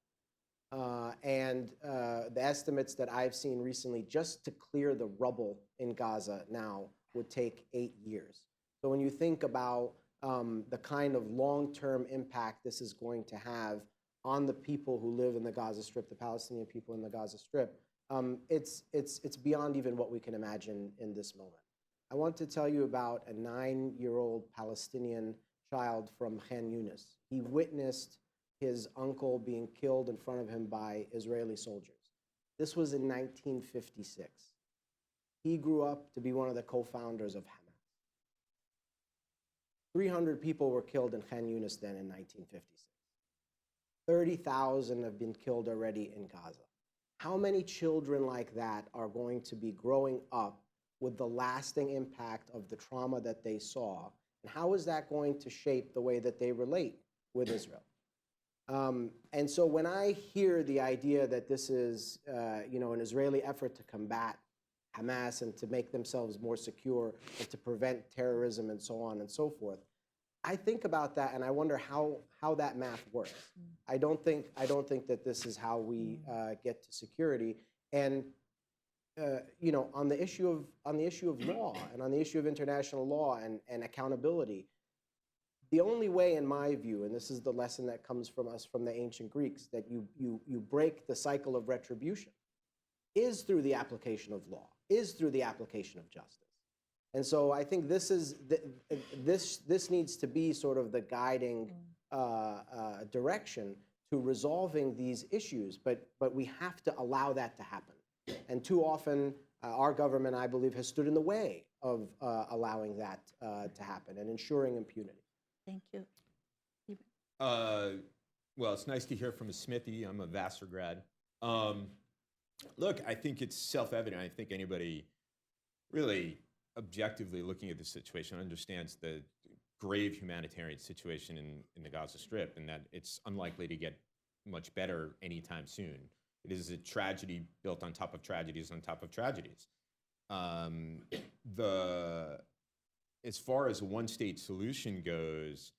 The estimates that I've seen recently, just to clear the rubble in Gaza now, would take 8 years. So when you think about the kind of long-term impact this is going to have on the people who live in the Gaza Strip, the Palestinian people in the Gaza Strip, it's beyond even what we can imagine in this moment. I want to tell you about a 9-year-old Palestinian child from Khan Yunis. He witnessed his uncle being killed in front of him by Israeli soldiers. This was in 1956. He grew up to be one of the co-founders of Hamas. 300 people were killed in Khan Yunis then in 1956. 30,000 have been killed already in Gaza. How many children like that are going to be growing up with the lasting impact of the trauma that they saw? And how is that going to shape the way that they relate with Israel? And so when I hear the idea that this is an Israeli effort to combat Hamas and to make themselves more secure and to prevent terrorism and so on and so forth, I think about that and I wonder how that math works. I don't think that this is how we get to security. And on the issue of law and on the issue of international law and accountability, the only way, in my view, and this is the lesson that comes from us from the ancient Greeks, that you break the cycle of retribution, is through the application of law, is through the application of justice. And so I think this needs to be sort of the guiding direction to resolving these issues, but we have to allow that to happen. And too often, our government, I believe, has stood in the way of allowing that to happen and ensuring impunity. Thank you. Well, it's nice to hear from a Smithy. I'm a Vassar grad. Look, I think it's self-evident. I think anybody really objectively looking at this situation understands the grave humanitarian situation in the Gaza Strip and that it's unlikely to get much better anytime soon. It is a tragedy built on top of tragedies on top of tragedies. As far as a one-state solution goes,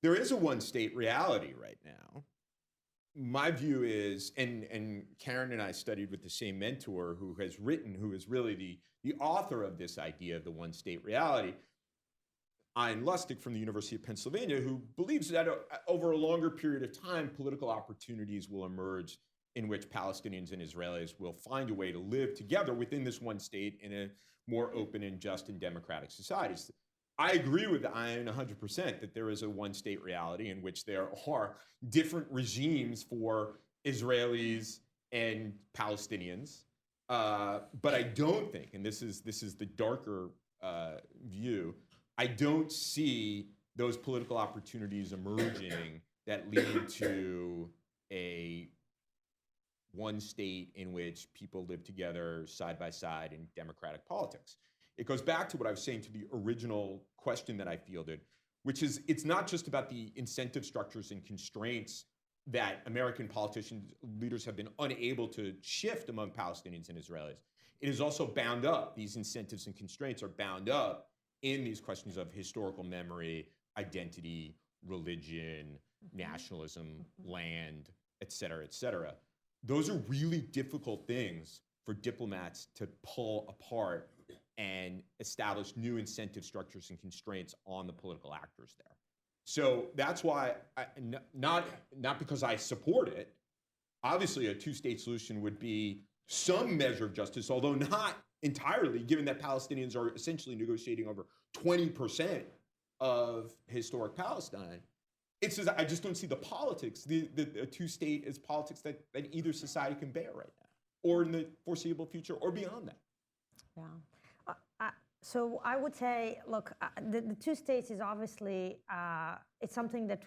there is a one-state reality right now. My view is, and Karen and I studied with the same mentor who is really the author of this idea of the one-state reality, Ian Lustig from the University of Pennsylvania, who believes that over a longer period of time, political opportunities will emerge in which Palestinians and Israelis will find a way to live together within this one state in a more open and just and democratic societies. I agree with Ian 100% that there is a one-state reality in which there are different regimes for Israelis and Palestinians, but I don't think, and this is the darker view, I don't see those political opportunities emerging that lead to a one state in which people live together side by side in democratic politics. It goes back to what I was saying to the original question that I fielded, which is it's not just about the incentive structures and constraints that American politicians, leaders have been unable to shift among Palestinians and Israelis. It is also bound up, these incentives and constraints are bound up in these questions of historical memory, identity, religion, nationalism, land, et cetera, et cetera. Those are really difficult things for diplomats to pull apart and establish new incentive structures and constraints on the political actors there. So that's why, not because I support it, obviously a two-state solution would be some measure of justice, although not entirely, given that Palestinians are essentially negotiating over 20% of historic Palestine. It's just, I just don't see the politics, the two-state is politics that either society can bear right now, or in the foreseeable future, or beyond that. Yeah. So I would say, look, the two states is obviously, it's something that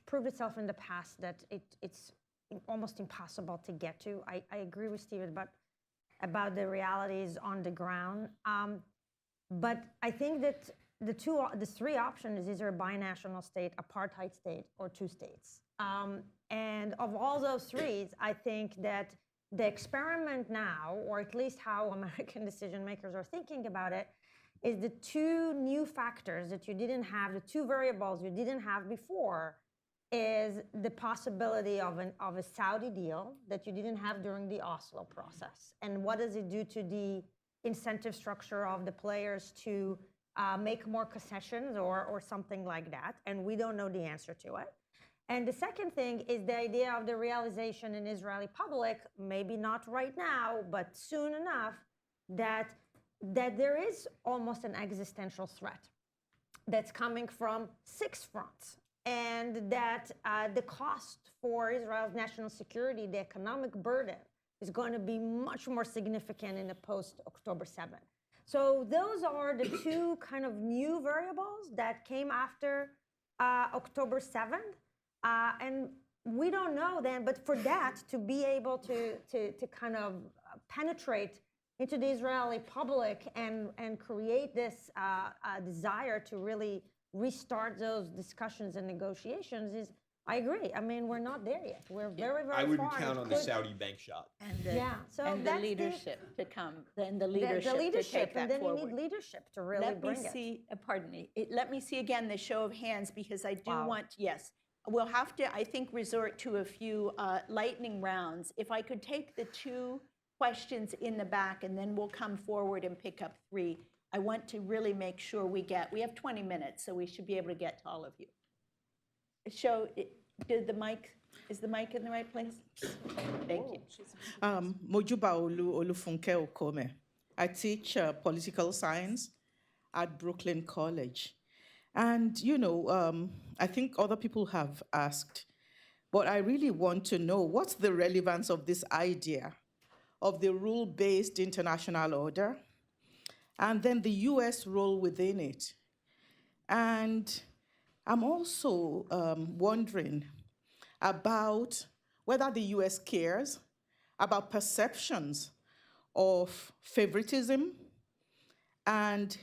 proved itself in the past that it's almost impossible to get to. I agree with Steven about the realities on the ground. But I think that the three options is either a binational state, apartheid state, or two states. And of all those three, I think that the experiment now, or at least how American decision makers are thinking about it, is the two new factors that you didn't have, the two variables you didn't have before, is the possibility of a Saudi deal that you didn't have during the Oslo process. And what does it do to the incentive structure of the players to make more concessions or something like that? And we don't know the answer to it. And the second thing is the idea of the realization in Israeli public, maybe not right now, but soon enough, that there is almost an existential threat that's coming from 6 fronts. And that the cost for Israel's national security, the economic burden is going to be much more significant in the post-October 7th. So those are the two kind of new variables that came after October 7th. And we don't know then, but for that to be able to kind of penetrate into the Israeli public and create this desire to really restart those discussions and negotiations is, I agree. I mean, we're not there yet. We're very, very far. I wouldn't and count it on the could- Saudi bank shot. And the, Yeah, so and the that's the- leadership to come, and the the leadership, to take that and then forward. you need leadership to really Let me bring it. see, pardon me, let me see again the show of hands, because I do Wow. want, yes. We'll have to, I think, resort to a few lightning rounds. If I could take the two questions in the back, and then we'll come forward and pick up three. I want to really make sure we have 20 minutes, so we should be able to get to all of you. Is the mic in the right place? Thank you. Mojuba Olufunke Okome. I teach political science at Brooklyn College. And, I think other people have asked, but I really want to know what's the relevance of this idea of the rule-based international order, and then the US role within it. And I'm also wondering about whether the US cares about perceptions of favoritism and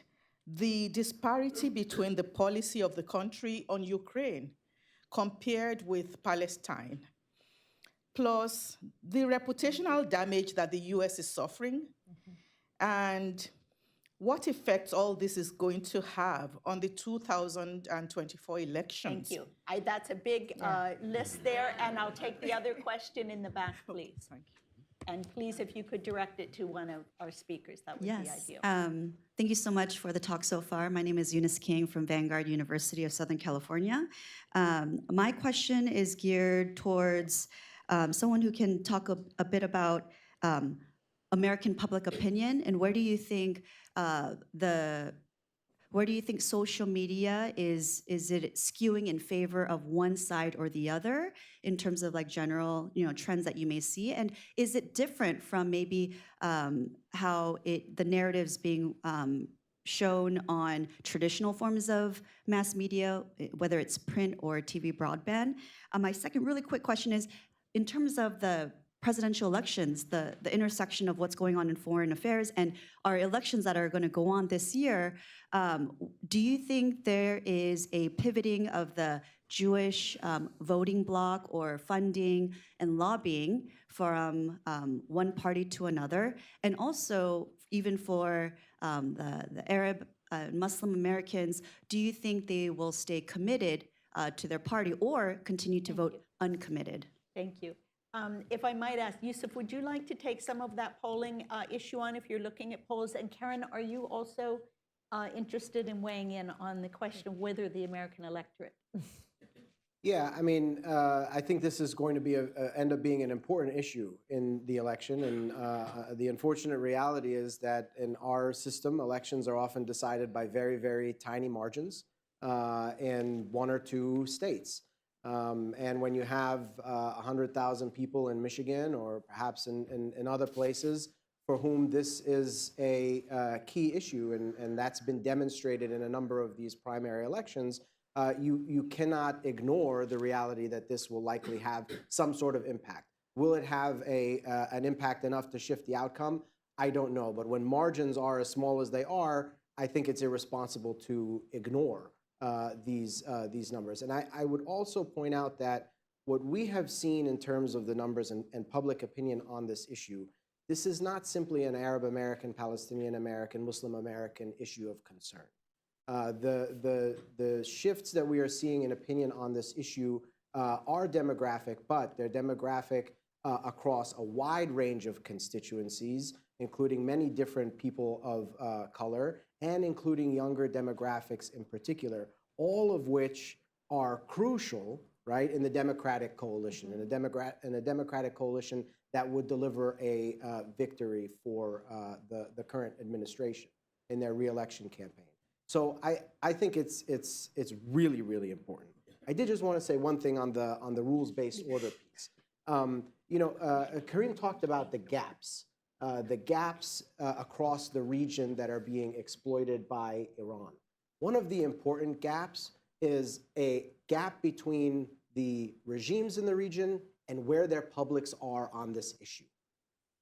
the disparity between the policy of the country on Ukraine compared with Palestine, plus the reputational damage that the US is suffering, and what effects all this is going to have on the 2024 elections. Thank you. That's a big list there, and I'll take the other question in the back, please. Thank you. And please, if you could direct it to one of our speakers, that would be Yes. ideal. Thank you so much for the talk so far. My name is Eunice King from Vanguard University of Southern California. My question is geared towards someone who can talk a bit about American public opinion, and where do you think social media is it skewing in favor of one side or the other in terms of like general trends that you may see, and is it different from maybe how the narratives being shown on traditional forms of mass media, whether it's print or TV broadband? My second really quick question is, in terms of the presidential elections, the intersection of what's going on in foreign affairs and our elections that are going to go on this year, do you think there is a pivoting of the Jewish voting bloc or funding and lobbying from one party to another? And also, even for the Arab Muslim Americans, do you think they will stay committed to their party or continue to vote uncommitted? Thank you. If I might ask, Yusuf, would you like to take some of that polling issue on if you're looking at polls? And Karen, are you also interested in weighing in on the question of whether the American electorate? Yeah, I mean, I think this is going to end up being an important issue in the election. And the unfortunate reality is that in our system, elections are often decided by very, very tiny margins in one or two states. And when you have 100,000 people in Michigan or perhaps in other places for whom this is a key issue, and that's been demonstrated in a number of these primary elections, you cannot ignore the reality that this will likely have some sort of impact. Will it have an impact enough to shift the outcome? I don't know. But when margins are as small as they are, I think it's irresponsible to ignore these numbers. And I would also point out that what we have seen in terms of the numbers and public opinion on this issue, this is not simply an Arab American, Palestinian American, Muslim American issue of concern. The shifts that we are seeing in opinion on this issue are demographic, but they're demographic across a wide range of constituencies, including many different people of color, and including younger demographics in particular, all of which are crucial, right, in the Democratic coalition, in a Democratic coalition that would deliver a victory for the current administration in their reelection campaign. So I think it's really, really important. I did just want to say one thing on the rules-based order piece. Karim talked about the gaps across the region that are being exploited by Iran. One of the important gaps is a gap between the regimes in the region and where their publics are on this issue,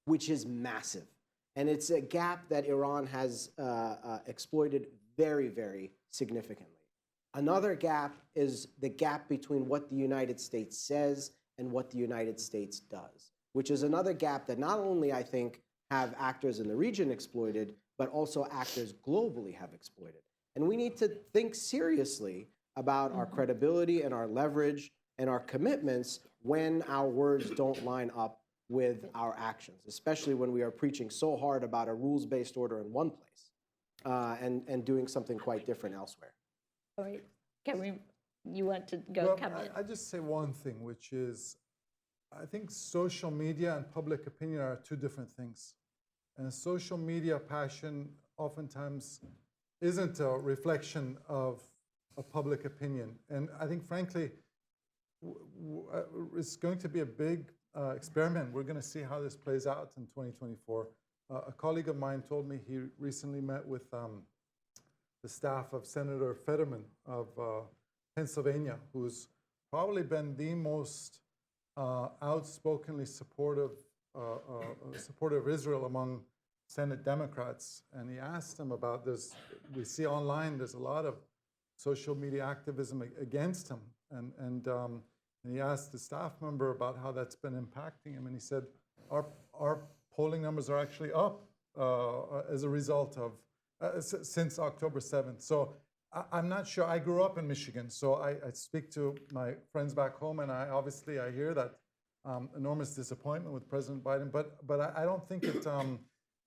which is massive. And it's a gap that Iran has exploited very, very significantly. Another gap is the gap between what the United States says and what the United States does, which is another gap that not only, I think, have actors in the region exploited, but also actors globally have exploited. And we need to think seriously about our credibility and our leverage and our commitments when our words don't line up with our actions, especially when we are preaching so hard about a rules-based order in one place and doing something quite different elsewhere. All right, Karim, you want to go Well, come in? I just say one thing, which is, I think social media and public opinion are two different things. And social media passion oftentimes isn't a reflection of a public opinion. And I think, frankly, it's going to be a big experiment. We're going to see how this plays out in 2024. A colleague of mine told me he recently met with the staff of Senator Fetterman of Pennsylvania, who's probably been the most outspokenly supportive of Israel among Senate Democrats. And he asked him about this. We see online there's a lot of social media activism against him. And he asked the staff member about how that's been impacting him. And he said, our polling numbers are actually up as a result of since October 7th. So I'm not sure. I grew up in Michigan, so I speak to my friends back home, and I hear that enormous disappointment with President Biden. But I don't think that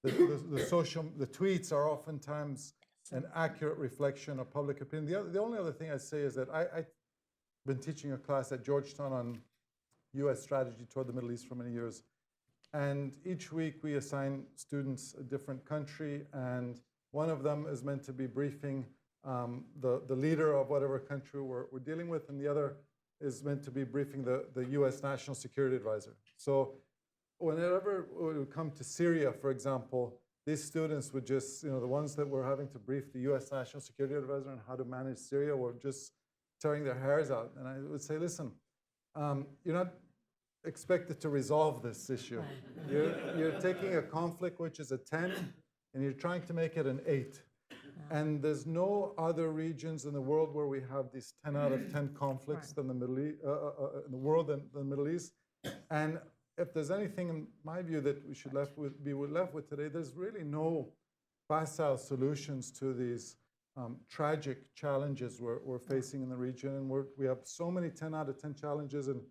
the tweets are oftentimes an accurate reflection of public opinion. The only other thing I'd say is that I've been teaching a class at Georgetown on U.S. strategy toward the Middle East for many years, and each week we assign students a different country, and one of them is meant to be briefing the leader of whatever country we're dealing with, and the other is meant to be briefing the U.S. National Security Advisor. So whenever it would come to Syria, for example, these students would just, the ones that were having to brief the U.S. National Security Advisor on how to manage Syria were just tearing their hairs out. And I would say, listen, you're not expected to resolve this issue. You're taking a conflict which is a 10, and you're trying to make it an 8. And there's no other regions in the world where we have these 10 out of 10 conflicts than the Middle East, in the world than the Middle East. And if there's anything, in my view, that we should be left with today, there's really no facile solutions to these tragic challenges we're facing in the region. And we have so many 10 out of 10 challenges, and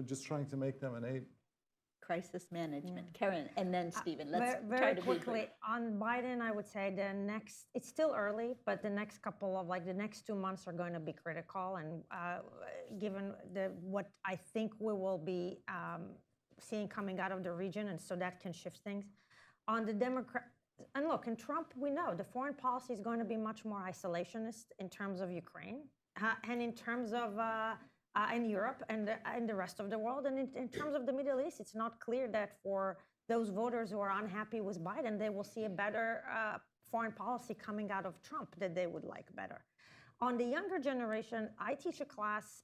just trying to make them an 8. Crisis management. Karen, and then Stephen. Let's Very try to be quickly, quick. on Biden, I would say it's still early, but the next the next 2 months are going to be critical. And given what I think we will be seeing coming out of the region, and so that can shift things. On the Democrat, and look, in Trump, we know the foreign policy is going to be much more isolationist in terms of Ukraine and in terms of in Europe and the rest of the world. And in terms of the Middle East, it's not clear that for those voters who are unhappy with Biden, they will see a better foreign policy coming out of Trump that they would like better. On the younger generation, I teach a class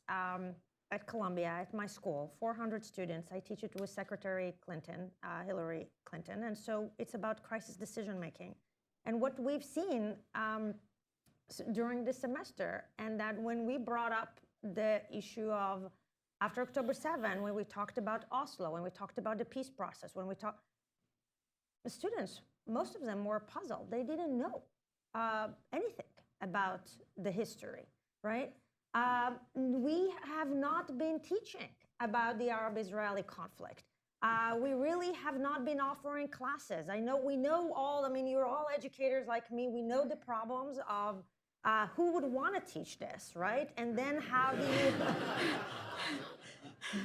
at Columbia, at my school, 400 students. I teach it with Secretary Clinton, Hillary Clinton. And so it's about crisis decision making. And what we've seen during the semester, and that when we brought up the issue of after October 7, when we talked about Oslo, when we talked about the peace process, when we talked, the students, most of them were puzzled. They didn't know anything about the history, right? We have not been teaching about the Arab-Israeli conflict. We really have not been offering classes. We know all, you're all educators like me. We know the problems of who would want to teach this, right? And then how do you,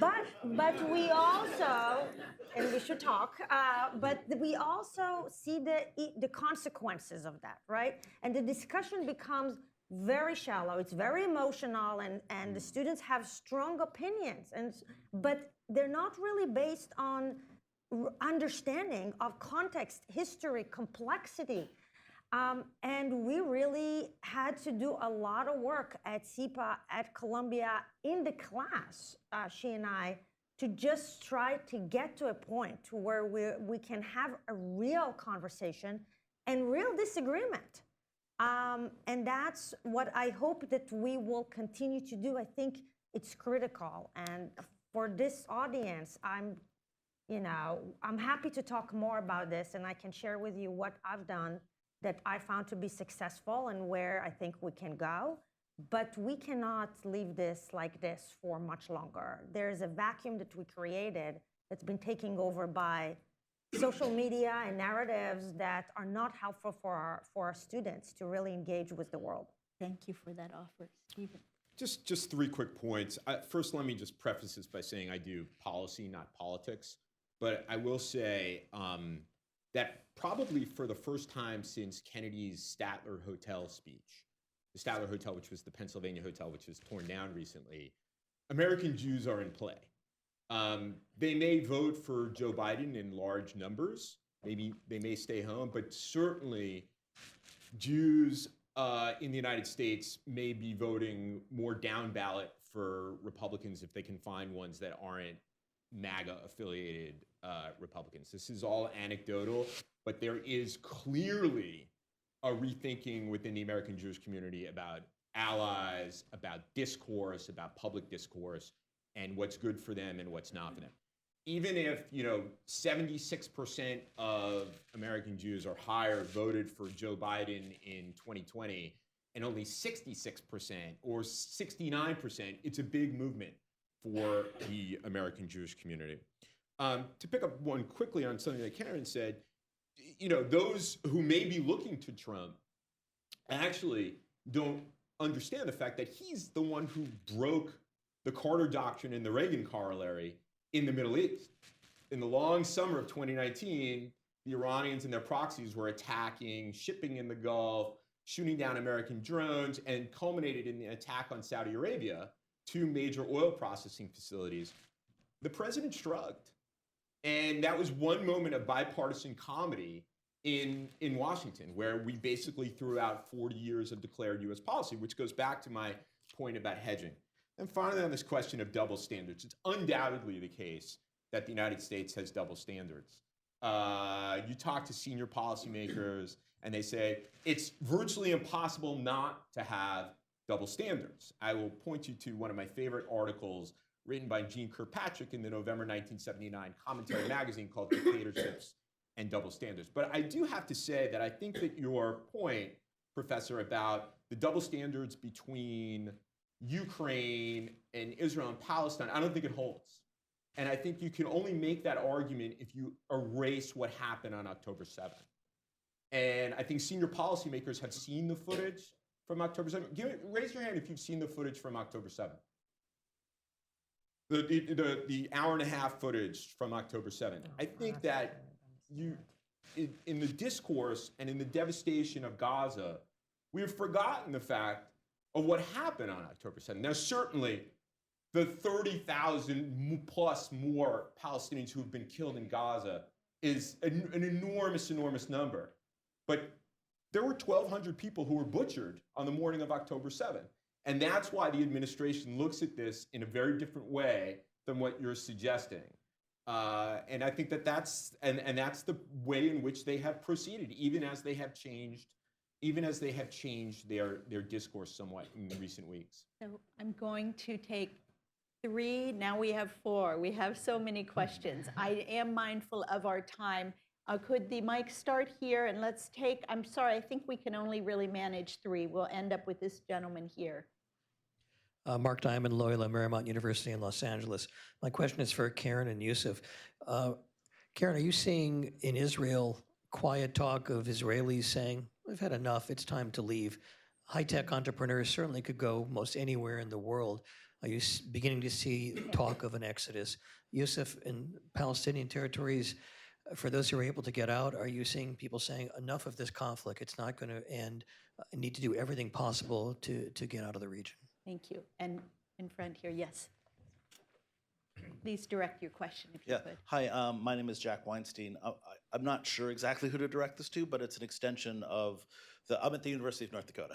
But we also, and we should talk, but we also see the consequences of that, right? And the discussion becomes very shallow. It's very emotional, and the students have strong opinions, but they're not really based on understanding of context, history, complexity. And we really had to do a lot of work at SIPA, at Columbia, in the class, she and I, to just try to get to a point to where we can have a real conversation and real disagreement. And that's what I hope that we will continue to do. I think it's critical. And for this audience, I'm happy to talk more about this, and I can share with you what I've done that I found to be successful and where I think we can go. But we cannot leave this like this for much longer. There's a vacuum that we created that's been taken over by social media and narratives that are not helpful for our students to really engage with the world. Thank you for that offer, Stephen. Just 3 quick points. First, let me just preface this by saying I do policy, not politics. But I will say that probably for the first time since Kennedy's Statler Hotel speech, the Statler Hotel, which was the Pennsylvania hotel, which was torn down recently, American Jews are in play. They may vote for Joe Biden in large numbers. Maybe they may stay home, but certainly Jews in the United States may be voting more down ballot for Republicans if they can find ones that aren't MAGA-affiliated Republicans. This is all anecdotal, but there is clearly a rethinking within the American Jewish community about allies, about discourse, about public discourse, and what's good for them and what's not for them. Even if 76% of American Jews or higher voted for Joe Biden in 2020, and only 66% or 69%, it's a big movement for the American Jewish community. To pick up one quickly on something that Karen said, those who may be looking to Trump actually don't understand the fact that he's the one who broke the Carter Doctrine and the Reagan corollary in the Middle East. In the long summer of 2019, the Iranians and their proxies were attacking shipping in the Gulf, shooting down American drones, and culminated in the attack on Saudi Arabia, 2 major oil processing facilities. The president shrugged. And that was one moment of bipartisan comedy in Washington, where we basically threw out 40 years of declared US policy, which goes back to my point about hedging. And finally, on this question of double standards, it's undoubtedly the case that the United States has double standards. You talk to senior policymakers, and they say it's virtually impossible not to have double standards. I will point you to one of my favorite articles written by Jeane Kirkpatrick in the November 1979 Commentary magazine called Dictatorships and Double Standards. But I do have to say that I think that your point, Professor, about the double standards between Ukraine and Israel and Palestine, I don't think it holds. And I think you can only make that argument if you erase what happened on October 7th. And I think senior policymakers have seen the footage from October 7th. Raise your hand if you've seen the footage from October 7th. The hour-and-a-half footage from October 7th. I think that in the discourse and in the devastation of Gaza, we've forgotten the fact of what happened on October 7th. Now, certainly, the 30,000 plus more Palestinians who have been killed in Gaza is an enormous, enormous number. But there were 1,200 people who were butchered on the morning of October 7th. And that's why the administration looks at this in a very different way than what you're suggesting. And I think that that's the way in which they have proceeded, even as they have changed their discourse somewhat in recent weeks. So I'm going to take 3, now we have 4. We have so many questions. I am mindful of our time. Could the mic start here, and let's take, I'm sorry, I think we can only really manage 3. We'll end up with this gentleman here. Mark Diamond, Loyola Marymount University in Los Angeles. My question is for Karen and Yusuf. Karen, are you seeing in Israel quiet talk of Israelis saying, we've had enough, it's time to leave? High-tech entrepreneurs certainly could go most anywhere in the world. Are you beginning to see talk of an exodus? Yusuf, in Palestinian territories, for those who are able to get out, are you seeing people saying, enough of this conflict, it's not going to end, I need to do everything possible to get out of the region? Thank you. And in front here, yes. Please direct your question if you could. Hi, my name is Jack Weinstein. I'm not sure exactly who to direct this to, but it's an extension of I'm at the University of North Dakota,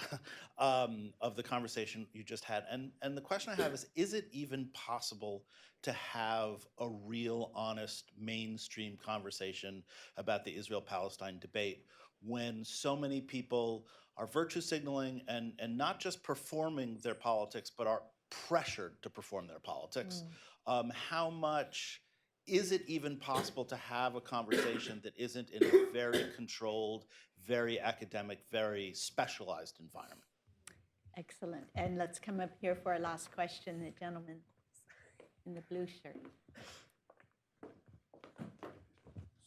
of the conversation you just had. And the question I have is it even possible to have a real, honest, mainstream conversation about the Israel-Palestine debate when so many people are virtue signaling and not just performing their politics, but are pressured to perform their politics? How much is it even possible to have a conversation that isn't in a very controlled, very academic, very specialized environment? Excellent. And let's come up here for our last question, the gentleman in the blue shirt.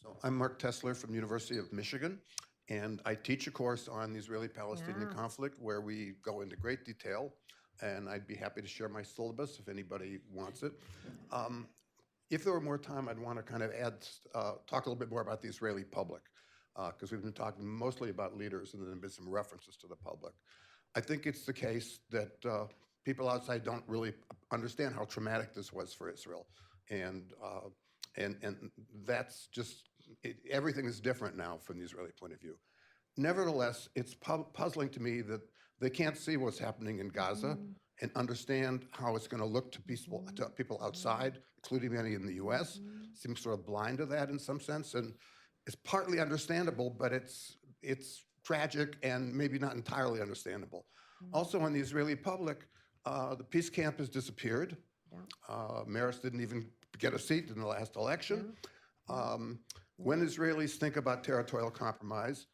So I'm Mark Tessler from the University of Michigan, and I teach a course on the Israeli-Palestinian conflict where we go into great detail, and I'd be happy to share my syllabus if anybody wants it. If there were more time, I'd want to kind of talk a little bit more about the Israeli public, because we've been talking mostly about leaders and then there's been some references to the public. I think it's the case that people outside don't really understand how traumatic this was for Israel. And that's just, everything is different now from the Israeli point of view. Nevertheless, it's puzzling to me that they can't see what's happening in Gaza and understand how it's going to look to people outside, including many in the US, seem sort of blind to that in some sense. And it's partly understandable, but it's tragic and maybe not entirely understandable. Also, in the Israeli public, the peace camp has disappeared. Meretz didn't even get a seat in the last election. When Israelis think about territorial compromise,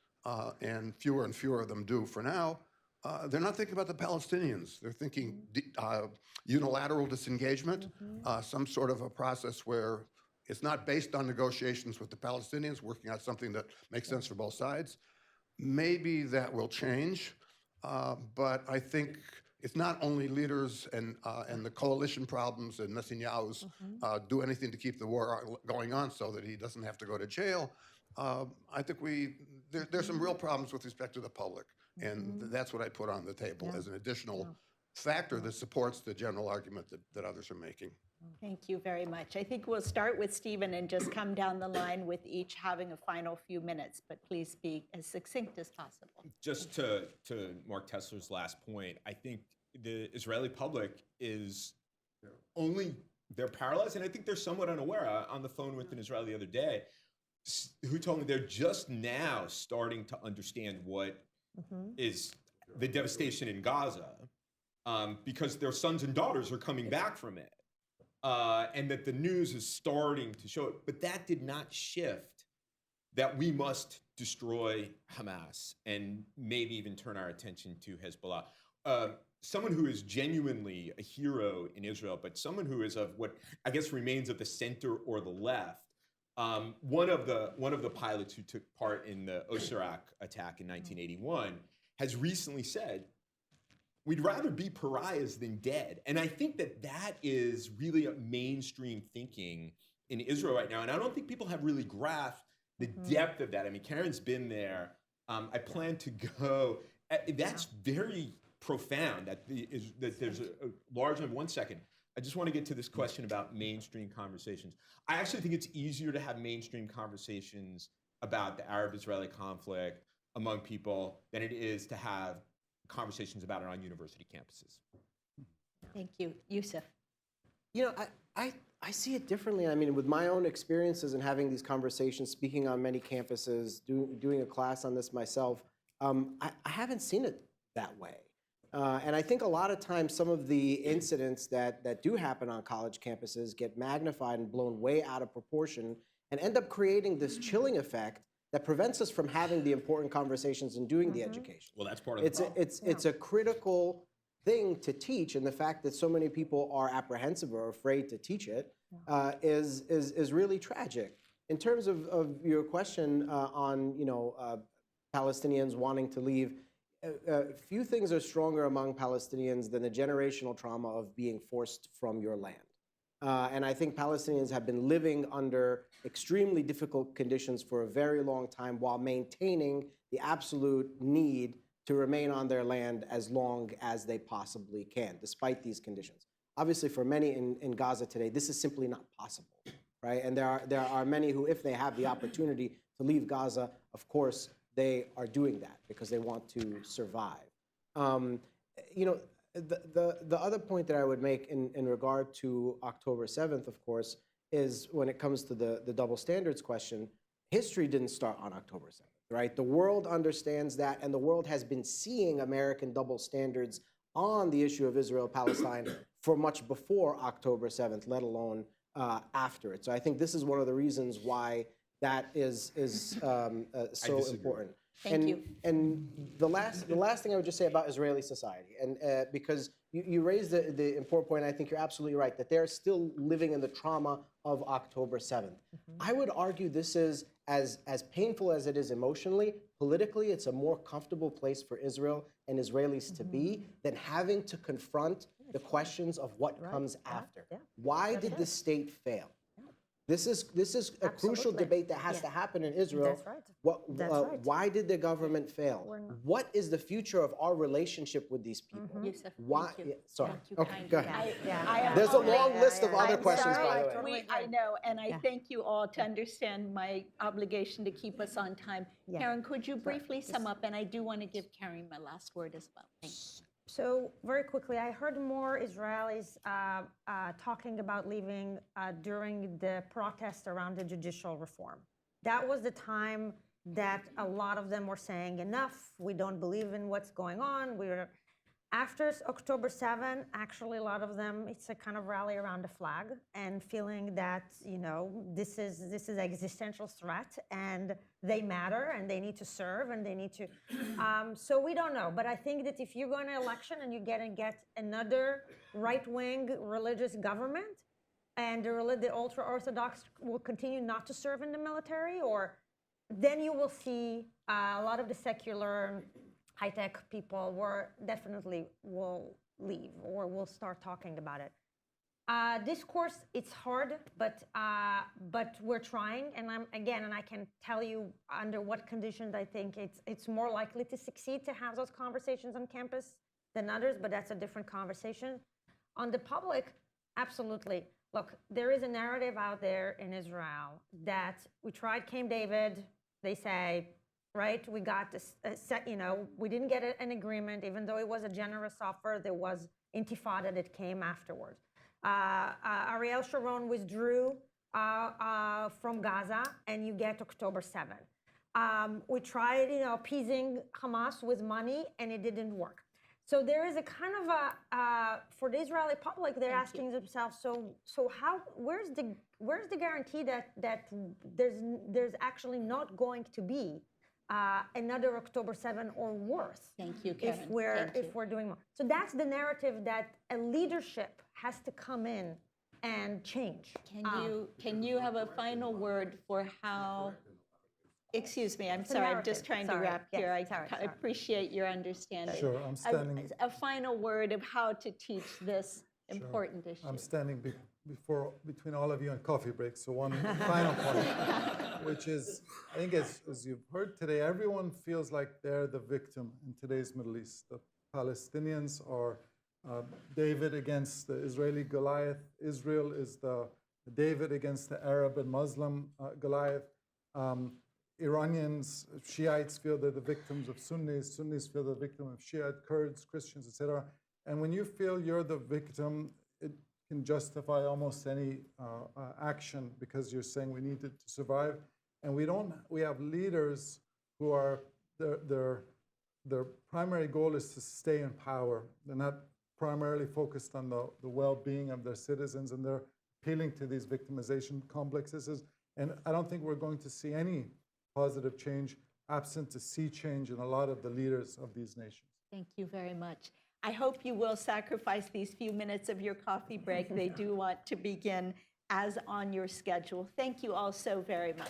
and fewer of them do for now, they're not thinking about the Palestinians. They're thinking unilateral disengagement, some sort of a process where it's not based on negotiations with the Palestinians, working out something that makes sense for both sides. Maybe that will change, but I think it's not only leaders and the coalition problems and Netanyahu's do anything to keep the war going on so that he doesn't have to go to jail. I think there's some real problems with respect to the public, and that's what I put on the table as an additional factor that supports the general argument that others are making. Thank you very much. I think we'll start with Stephen and just come down the line with each having a final few minutes, but please be as succinct as possible. Just to Mark Tessler's last point, I think the Israeli public is they're paralyzed, and I think they're somewhat unaware. On the phone with an Israeli the other day, who told me they're just now starting to understand what is the devastation in Gaza, because their sons and daughters are coming back from it. And that the news is starting to show it. But that did not shift that we must destroy Hamas and maybe even turn our attention to Hezbollah. Someone who is genuinely a hero in Israel, but someone who is of what I guess remains of the center or the left. One of the pilots who took part in the Osirak attack in 1981 has recently said, we'd rather be pariahs than dead. And I think that is really a mainstream thinking in Israel right now. And I don't think people have really grasped the depth of that. I mean, Karen's been there. I plan to go. That's very profound that there's a large number. 1 second. I just want to get to this question about mainstream conversations. I actually think it's easier to have mainstream conversations about the Arab-Israeli conflict among people than it is to have conversations about it on university campuses. Thank you. Yusuf. You know, I see it differently. I mean, with my own experiences and having these conversations, speaking on many campuses, doing a class on this myself, I haven't seen it that way. And I think a lot of times some of the incidents that do happen on college campuses get magnified and blown way out of proportion and end up creating this chilling effect that prevents us from having the important conversations and doing the education. Well, that's part of the problem. It's a critical thing to teach, and the fact that so many people are apprehensive or afraid to teach it is really tragic. In terms of your question on Palestinians wanting to leave, few things are stronger among Palestinians than the generational trauma of being forced from your land. And I think Palestinians have been living under extremely difficult conditions for a very long time while maintaining the absolute need to remain on their land as long as they possibly can, despite these conditions. Obviously, for many in Gaza today, this is simply not possible, right? And there are many who, if they have the opportunity to leave Gaza, of course, they are doing that because they want to survive. You know, the other point that I would make in regard to October 7th, of course, is when it comes to the double standards question, history didn't start on October 7th, right? The world understands that, and the world has been seeing American double standards on the issue of Israel-Palestine for much before October 7th, let alone after it. So I think this is one of the reasons why that is so important. Thank you. And the last thing I would just say about Israeli society, and because you raised the important point, I think you're absolutely right, that they're still living in the trauma of October 7th. I would argue this is, as painful as it is emotionally, politically, it's a more comfortable place for Israel and Israelis to be than having to confront the questions of what comes after. Why did the state fail? This is a crucial debate that has to happen in Israel. That's right. That's right. Why did the government fail? What is the future of our relationship with these people? Yusuf, Why? thank you. Sorry. Thank you Okay, kindly. go ahead. I There's a long apologize. list of other I'm questions, by sorry. the way. I know, and I thank you all to understand my obligation to keep us on time. Karen, could you briefly sum up? And I do want to give Karen my last word as well. Thank you. So very quickly, I heard more Israelis talking about leaving during the protests around the judicial reform. That was the time that a lot of them were saying, enough, we don't believe in what's going on. After October 7, actually a lot of them, it's a kind of rally around the flag and feeling that, you know, this is an existential threat and they matter and they need to serve and they need to, so we don't know. But I think that if you go in an election and you're going to get another right-wing religious government and the ultra-Orthodox will continue not to serve in the military, or then you will see a lot of the secular high-tech people definitely will leave or will start talking about it. This course, it's hard, but we're trying. And I can tell you under what conditions I think it's more likely to succeed to have those conversations on campus than others, but that's a different conversation. On the public, absolutely. Look, there is a narrative out there in Israel that we tried Camp David, they say, right? We got this, we didn't get an agreement, even though it was a generous offer. There was intifada that came afterwards. Ariel Sharon withdrew from Gaza, and you get October 7th. We tried, appeasing Hamas with money, and it didn't work. So there is a kind of for the Israeli public, they're asking themselves, so how? Where's the guarantee that there's actually not going to be another October 7 or worse? Thank you, Karen. If we're doing more. So that's the narrative that a leadership has to come in and change. Can you have a final word for how? Excuse me, I'm sorry, I'm just trying to wrap here. I appreciate your understanding. Sure, I'm standing. A final word of how to teach this important issue. I'm standing between all of you on coffee break. So one final point, which is, I think as you've heard today, everyone feels like they're the victim in today's Middle East. The Palestinians are David against the Israeli Goliath. Israel is the David against the Arab and Muslim Goliath. Iranians, Shiites feel they're the victims of Sunnis. Sunnis feel they're the victim of Shiite, Kurds, Christians, etc. And when you feel you're the victim, it can justify almost any action because you're saying we need it to survive. And we have leaders who are, their primary goal is to stay in power. They're not primarily focused on the well-being of their citizens, and they're appealing to these victimization complexes. And I don't think we're going to see any positive change absent a sea change in a lot of the leaders of these nations. Thank you very much. I hope you will sacrifice these few minutes of your coffee break. They do want to begin as on your schedule. Thank you all so very much.